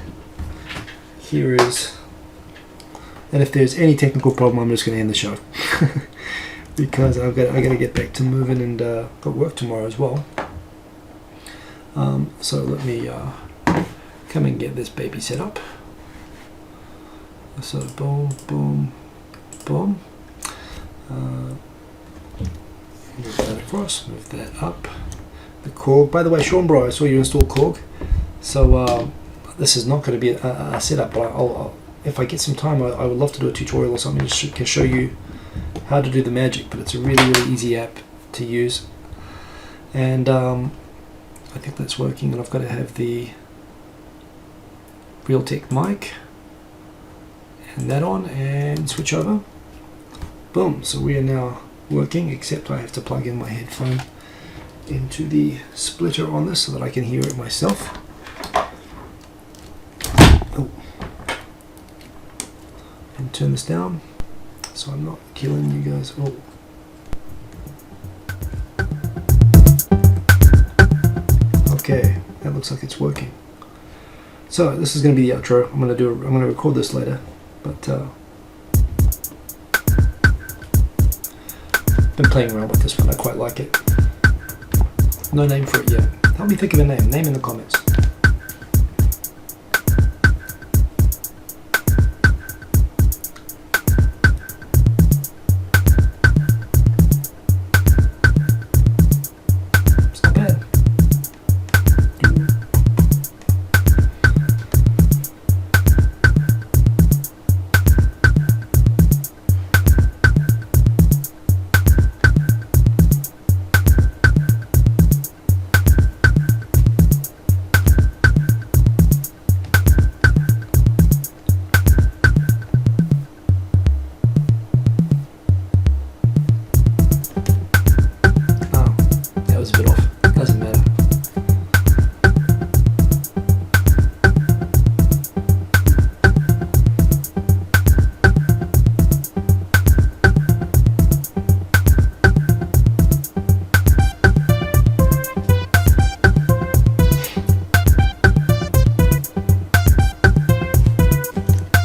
Here is, and if there's any technical problem, I'm just going to end the show because I got to get back to moving, and got work tomorrow as well. So let me come and get this baby set up. So boom, boom, boom. Move that across, move that up. The Korg, by the way, Sean Bro, I saw you install Korg. So this is not going to be a setup, but I'll, if I get some time, I would love to do a tutorial or something to show you how to do the magic. But it's a really, really easy app to use, and I think that's working. And I've got to have the Realtek mic and that on, and switch over. Boom. So we are now working, except I have to plug in my headphone into the splitter on this so that I can hear it myself. Oh. And turn this down so I'm not killing you guys. Oh. Okay, that looks like it's working. So this is going to be the outro. I'm going to record this later, but been playing around with this one. I quite like it. No name for it yet. Help me think of a name. Name in the comments. It's not bad.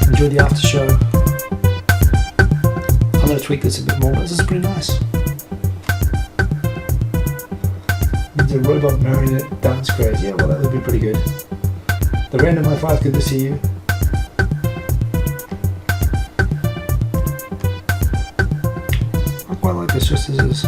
Enjoy the after show. I'm going to tweak this a bit more, but this is pretty nice. Needs a robot marionette dance craze. Yeah, well, that would be pretty good. The Random High 5, good to see you. I quite like this just as is.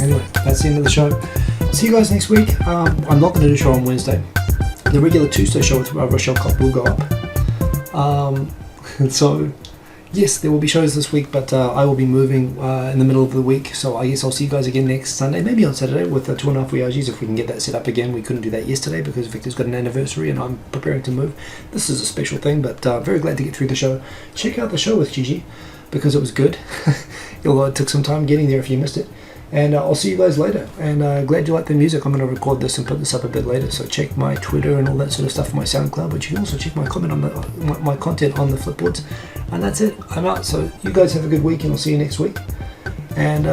Anyway, that's the end of the show. See you guys next week. I'm not going to do a show on Wednesday. The regular Tuesday show with Rochelle Cop will go up. So, yes, there will be shows this week, but I will be moving in the middle of the week. So I guess I'll see you guys again next Sunday, maybe on Saturday with 2.5 Oyajis if we can get that set up again. We couldn't do that yesterday because Victor's got an anniversary and I'm preparing to move. This is a special thing, but very glad to get through the show. Check out the show with Gigi because it was good. Although it took some time getting there if you missed it. And I'll see you guys later, and glad you like the music. I'm going to record this and put this up a bit later, so check my Twitter and all that sort of stuff, my SoundCloud, but you can also check my comment on my content on the Flipboards. And that's it, I'm out. So you guys have a good week, and I'll see you next week. And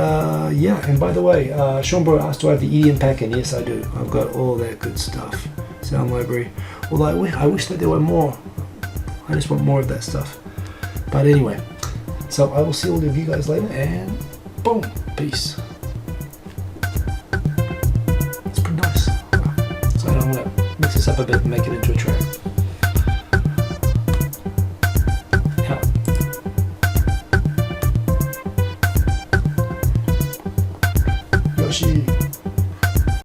yeah, and by the way, Sean Bro asked, do I have the EDM pack? And yes, I do. I've got all that good stuff. Sound library. Although I wish that there were more. I just want more of that stuff. But anyway, so I will see all of you guys later, and boom, peace. I'm going to mix this up a bit and make it into a track. Yeah. Satoshi.